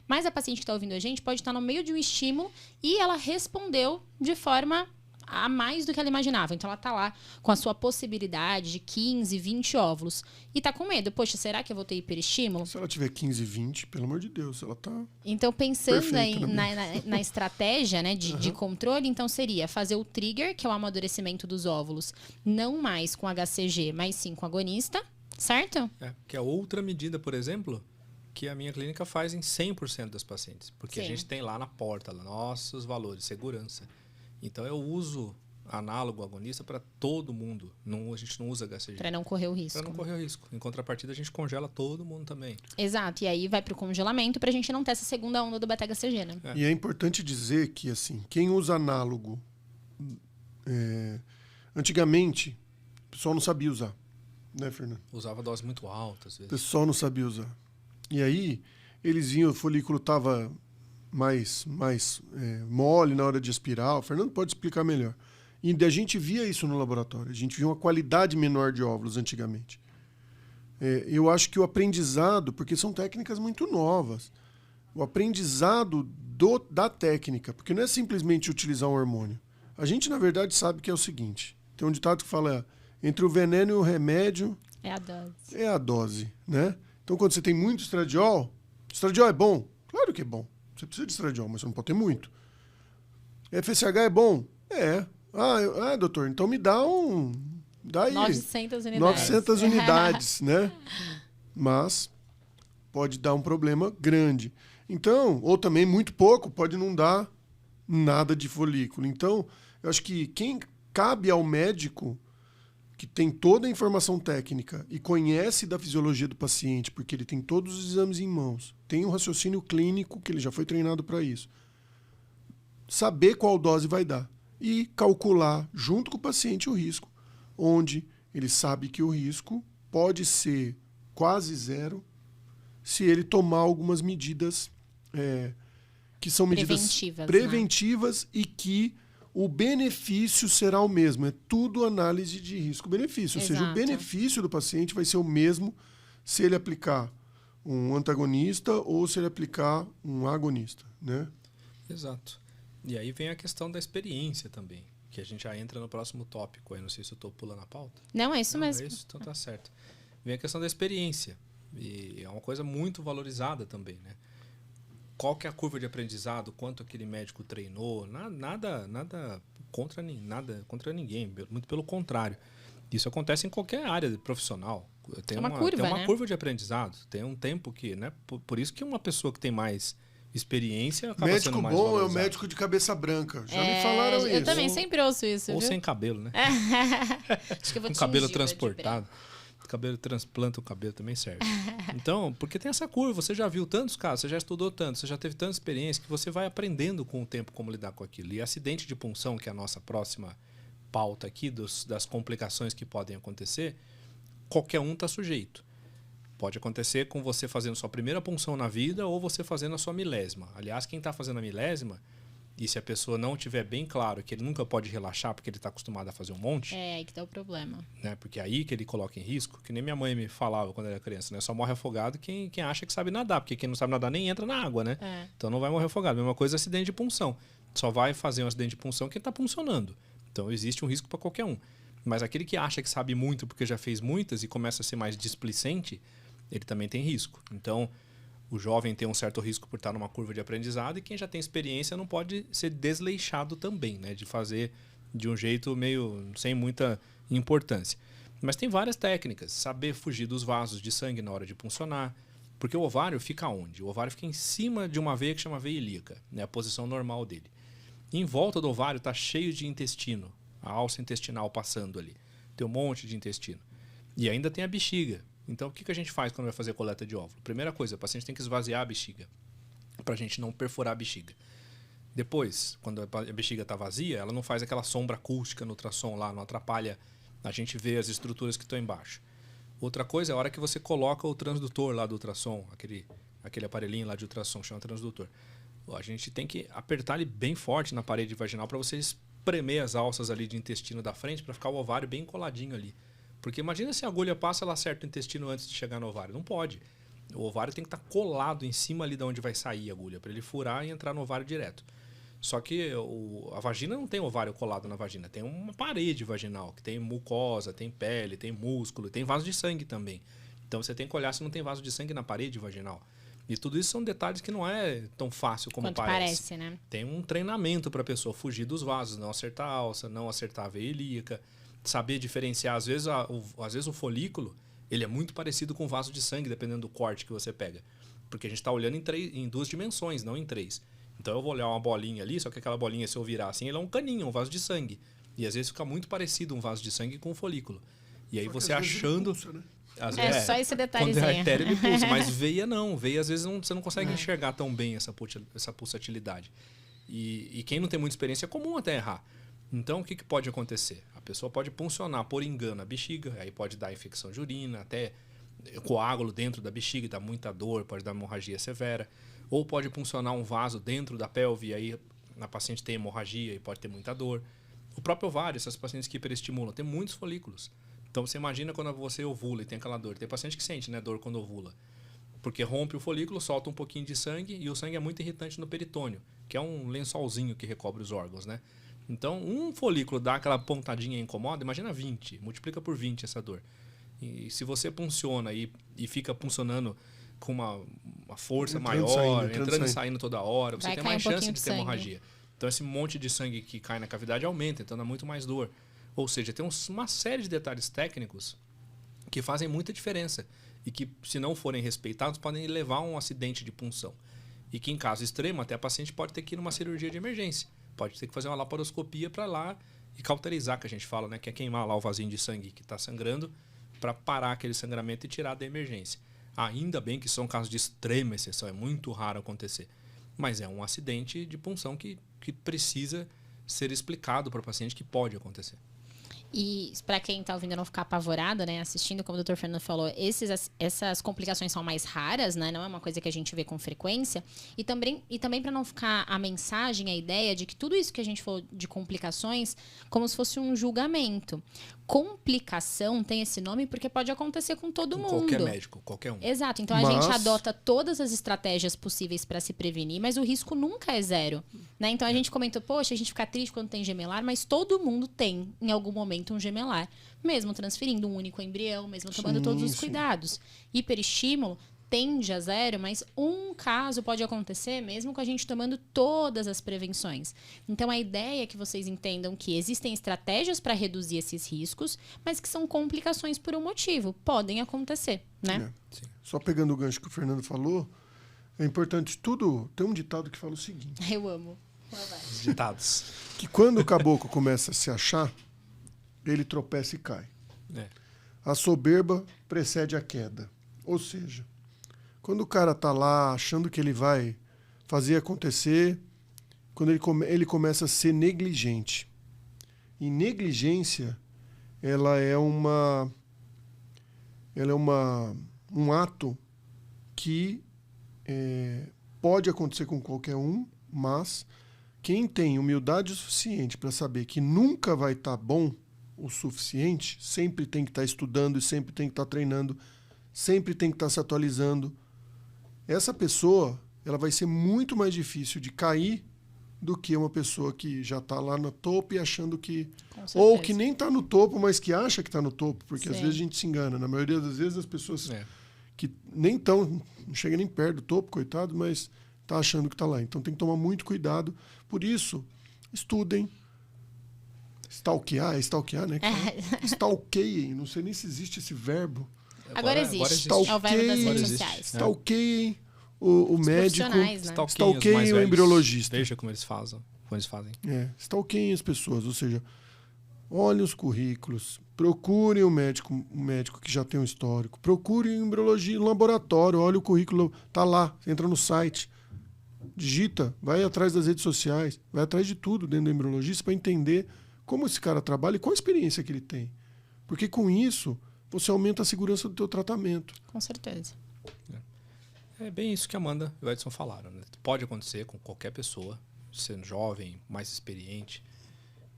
Mas a paciente que está ouvindo a gente pode estar no meio de um estímulo e ela respondeu de forma a mais do que ela imaginava. Então, ela está lá com a sua possibilidade de 15, 20 óvulos. E está com medo. Poxa, será que eu vou ter hiperestímulo? Se ela tiver 15, 20, pelo amor de Deus, ela tá... Então, pensando Perfeito, aí na estratégia, né, de controle, então seria fazer o trigger, que é o amadurecimento dos óvulos, não mais com HCG, mas sim com agonista, certo? Que é outra medida, por exemplo, que a minha clínica faz em 100% das pacientes. Porque Sim. a gente tem lá na porta nossos valores, segurança. Então, eu uso análogo agonista para todo mundo. A gente não usa HCG. Para não correr o risco. Para não correr o risco. Em contrapartida, a gente congela todo mundo também. Exato. E aí vai para o congelamento para a gente não ter essa segunda onda do beta-HCG, né? E é importante dizer que, assim, quem usa análogo, antigamente, o pessoal não sabia usar, né, Fernando? Usava dose muito alta, às O vezes. pessoal não sabia usar. E aí, eles vinham, o folículo estava mais mole na hora de aspirar. O Fernando pode explicar melhor. E a gente via isso no laboratório. A gente via uma qualidade menor de óvulos antigamente. Eu acho que o aprendizado, porque são técnicas muito novas, o aprendizado da técnica, porque não é simplesmente utilizar um hormônio. A gente, na verdade, sabe que é o seguinte. Tem um ditado que fala, entre o veneno e o remédio... É a dose. É a dose, né? Então, quando você tem muito estradiol é bom? Claro que é bom. Você precisa de estradiol, mas você não pode ter muito. FSH é bom? É. Doutor, então me dá Dá aí 900 unidades. 900 unidades, né? Mas pode dar um problema grande. Então, ou também muito pouco, pode não dar nada de folículo. Então, eu acho que quem cabe ao médico que tem toda a informação técnica e conhece da fisiologia do paciente, porque ele tem todos os exames em mãos, tem um raciocínio clínico, que ele já foi treinado para isso, saber qual dose vai dar e calcular junto com o paciente o risco, onde ele sabe que o risco pode ser quase zero se ele tomar algumas medidas que são medidas preventivas, né? E que o benefício será o mesmo. É tudo análise de risco-benefício. Ou seja, o benefício do paciente vai ser o mesmo se ele aplicar um antagonista ou se ele aplicar um agonista, né? Exato. E aí vem a questão da experiência também, que a gente já entra no próximo tópico. Aí não sei se eu estou pulando a pauta. Não, é isso mesmo. É isso, então tá certo. Vem a questão da experiência. E é uma coisa muito valorizada também, né? Qual que é a curva de aprendizado, quanto aquele médico treinou, nada contra ninguém, muito pelo contrário. Isso acontece em qualquer área profissional. Tem uma curva de aprendizado, tem um tempo que, né? Por isso que uma pessoa que tem mais experiência acaba médico sendo mais bom valorizado. É o médico de cabeça branca. Já me falaram isso. Eu também sempre ouço isso. Ou viu? sem cabelo, né? Acho que eu vou com cabelo transportado. Cabelo transplanta o cabelo também serve. Então, porque tem essa curva, você já viu tantos casos, você já estudou tanto, você já teve tanta experiência que você vai aprendendo com o tempo como lidar com aquilo. E acidente de punção, que é a nossa próxima pauta aqui, das complicações que podem acontecer, qualquer um está sujeito. Pode acontecer com você fazendo sua primeira punção na vida ou você fazendo a sua milésima. Aliás, quem está fazendo a milésima, e se a pessoa não tiver bem claro que ele nunca pode relaxar porque ele está acostumado a fazer um monte... É aí que tá o problema. Né? Porque é aí que ele coloca em risco, que nem minha mãe me falava quando eu era criança, né? Só morre afogado quem acha que sabe nadar, porque quem não sabe nadar nem entra na água, né? Então não vai morrer afogado. Mesma coisa acidente de punção. Só vai fazer um acidente de punção quem está puncionando. Então existe um risco para qualquer um. Mas aquele que acha que sabe muito porque já fez muitas e começa a ser mais displicente, ele também tem risco. Então... O jovem tem um certo risco por estar numa curva de aprendizado e quem já tem experiência não pode ser desleixado também, né? De fazer de um jeito meio sem muita importância. Mas tem várias técnicas. Saber fugir dos vasos de sangue na hora de puncionar. Porque o ovário fica onde? O ovário fica em cima de uma veia que chama veia ilíaca, né? A posição normal dele. E em volta do ovário está cheio de intestino. A alça intestinal passando ali. Tem um monte de intestino. E ainda tem a bexiga. Então, o que a gente faz quando vai fazer coleta de óvulo? Primeira coisa, o paciente tem que esvaziar a bexiga, para a gente não perfurar a bexiga. Depois, quando a bexiga está vazia, ela não faz aquela sombra acústica no ultrassom lá, não atrapalha a gente ver as estruturas que estão embaixo. Outra coisa é a hora que você coloca o transdutor lá do ultrassom, aquele aparelhinho lá de ultrassom, chama transdutor. A gente tem que apertar ele bem forte na parede vaginal para você espremer as alças ali de intestino da frente para ficar o ovário bem coladinho ali. Porque imagina se a agulha passa, ela acerta o intestino antes de chegar no ovário. Não pode. O ovário tem que estar colado em cima ali de onde vai sair a agulha, para ele furar e entrar no ovário direto. Só que a vagina não tem ovário colado na vagina, tem uma parede vaginal, que tem mucosa, tem pele, tem músculo, tem vaso de sangue também. Então você tem que olhar se não tem vaso de sangue na parede vaginal. E tudo isso são detalhes que não é tão fácil como parece, né? Tem um treinamento para a pessoa fugir dos vasos, não acertar a alça, não acertar a veia ilíaca, saber diferenciar. Às vezes o folículo ele é muito parecido com o vaso de sangue, dependendo do corte que você pega. Porque a gente está olhando em 2 dimensões, não em 3. Então eu vou olhar uma bolinha ali, só que aquela bolinha, se eu virar assim, ele é um caninho, um vaso de sangue. E às vezes fica muito parecido um vaso de sangue com um folículo. E aí você achando... Pulsa, né? Só esse detalhezinho. Quando é artéria, ele pulsa. Mas veia não. Veia, às vezes, você não consegue enxergar tão bem essa pulsatilidade. E quem não tem muita experiência, é comum até errar. Então, o que pode acontecer? A pessoa pode puncionar, por engano, a bexiga. Aí pode dar infecção de urina, até coágulo dentro da bexiga, dá muita dor, pode dar hemorragia severa. Ou pode puncionar um vaso dentro da pelve, e aí a paciente tem hemorragia e pode ter muita dor. O próprio ovário, essas pacientes que hiperestimulam, tem muitos folículos. Então, você imagina quando você ovula e tem aquela dor. Tem paciente que sente, né, dor quando ovula. Porque rompe o folículo, solta um pouquinho de sangue e o sangue é muito irritante no peritônio, que é um lençolzinho que recobre os órgãos, né? Então, um folículo dá aquela pontadinha e incomoda, imagina 20, multiplica por 20 essa dor. E se você punciona e fica puncionando com uma força maior, entrando e saindo toda hora, você tem mais chance de ter hemorragia. Então, esse monte de sangue que cai na cavidade aumenta, então dá muito mais dor. Ou seja, tem uma série de detalhes técnicos que fazem muita diferença e que, se não forem respeitados, podem levar a um acidente de punção. E que, em caso extremo, até a paciente pode ter que ir numa cirurgia de emergência. Pode ter que fazer uma laparoscopia para lá e cauterizar, que a gente fala, né? Que é queimar lá o vasinho de sangue que está sangrando para parar aquele sangramento e tirar da emergência. Ainda bem que são casos de extrema exceção, é muito raro acontecer. Mas é um acidente de punção que precisa ser explicado para o paciente que pode acontecer. E para quem está ouvindo não ficar apavorado, né, assistindo, como o Dr. Fernando falou, essas complicações são mais raras, né, não é uma coisa que a gente vê com frequência. E também para não ficar a mensagem, a ideia de que tudo isso que a gente falou de complicações, como se fosse um julgamento. Complicação tem esse nome porque pode acontecer com todo mundo. Qualquer médico, qualquer um. Exato. Então a gente adota todas as estratégias possíveis para se prevenir, mas o risco nunca é zero. Né? Então a gente comentou, poxa, a gente fica triste quando tem gemelar, mas todo mundo tem, em algum momento, um gemelar. Mesmo transferindo um único embrião, mesmo tomando todos os cuidados. Hiperestímulo tende a zero, mas um caso pode acontecer mesmo com a gente tomando todas as prevenções. Então, a ideia é que vocês entendam que existem estratégias para reduzir esses riscos, mas que são complicações por um motivo. Podem acontecer, né? Sim. Só pegando o gancho que o Fernando falou, é importante tudo... Tem um ditado que fala o seguinte... Eu amo. Os ditados. Que quando o caboclo começa a se achar, ele tropeça e cai. A soberba precede a queda. Ou seja... Quando o cara tá lá achando que ele vai fazer acontecer, quando ele começa a ser negligente. E negligência, ela é um ato que pode acontecer com qualquer um, mas quem tem humildade o suficiente para saber que nunca vai estar bom o suficiente, sempre tem que estar estudando e sempre tem que estar treinando, sempre tem que estar se atualizando. Essa pessoa, ela vai ser muito mais difícil de cair do que uma pessoa que já está lá no topo e achando que... Ou que nem está no topo, mas que acha que está no topo, porque às vezes a gente se engana. Na maioria das vezes as pessoas que nem estão, não chegam nem perto do topo, coitado, mas está achando que está lá. Então tem que tomar muito cuidado. Por isso, estudem. Stalkear, né? Stalkeiem, não sei nem se existe esse verbo. Agora existe. É o verbo das redes sociais. Stalkeiem o médico. Né? Stalkeiem o embriologista. Veja como eles fazem. Stalkeiem as pessoas. Ou seja, olhem os currículos. Procurem um médico que já tem um histórico. Procurem embriologia, um laboratório. Olha o currículo, tá lá. Você entra no site. digita, vai atrás das redes sociais, vai atrás de tudo dentro do embriologista para entender como esse cara trabalha e qual a experiência que ele tem. Porque com isso, você aumenta a segurança do teu tratamento. Com certeza. É bem isso que a Amanda e o Edson falaram, né? Pode acontecer com qualquer pessoa, sendo jovem, mais experiente.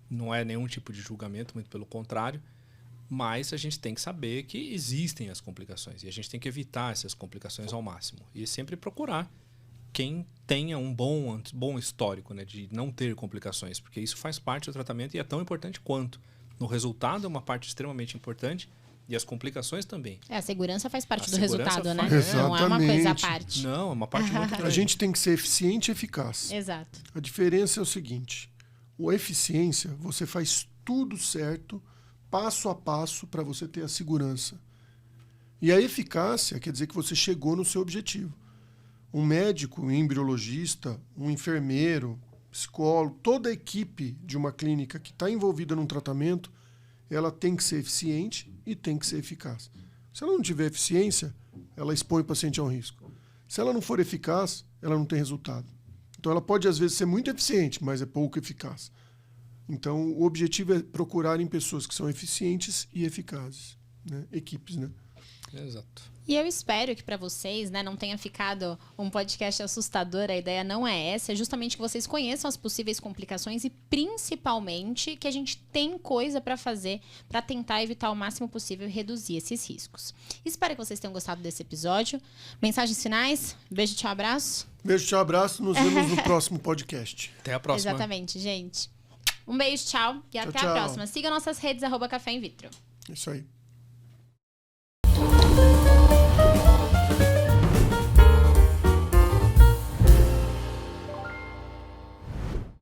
Não é nenhum tipo de julgamento, muito pelo contrário. Mas a gente tem que saber que existem as complicações. E a gente tem que evitar essas complicações ao máximo. E sempre procurar quem tenha um bom histórico, né, de não ter complicações. Porque isso faz parte do tratamento e é tão importante quanto. No resultado é uma parte extremamente importante. E as complicações também. A segurança faz parte do segurança resultado, né? faz- Não é uma coisa à Exatamente. parte. Não, é uma parte muito grande. A gente tem que ser eficiente e eficaz. Exato. A diferença é o seguinte: a eficiência, você faz tudo certo, passo a passo, para você ter a segurança. E a eficácia quer dizer que você chegou no seu objetivo. Um médico, um embriologista, um enfermeiro, psicólogo, toda a equipe de uma clínica que está envolvida num tratamento, ela tem que ser eficiente e tem que ser eficaz. Se ela não tiver eficiência, ela expõe o paciente a um risco. Se ela não for eficaz, ela não tem resultado. Então, ela pode, às vezes, ser muito eficiente, mas é pouco eficaz. Então, o objetivo é procurar em pessoas que são eficientes e eficazes. Né? Equipes, né? Exato. E eu espero que para vocês, né, não tenha ficado um podcast assustador. A ideia não é essa, é justamente que vocês conheçam as possíveis complicações e principalmente que a gente tem coisa para fazer para tentar evitar o máximo possível e reduzir esses riscos. Espero que vocês tenham gostado desse episódio. Mensagens finais? Beijo, tchau, abraço. Beijo, tchau, abraço. Nos vemos no próximo podcast. Até a próxima. Exatamente, gente. Um beijo, tchau e até tchau. a próxima. Siga nossas redes @Café in Vitro. É isso aí.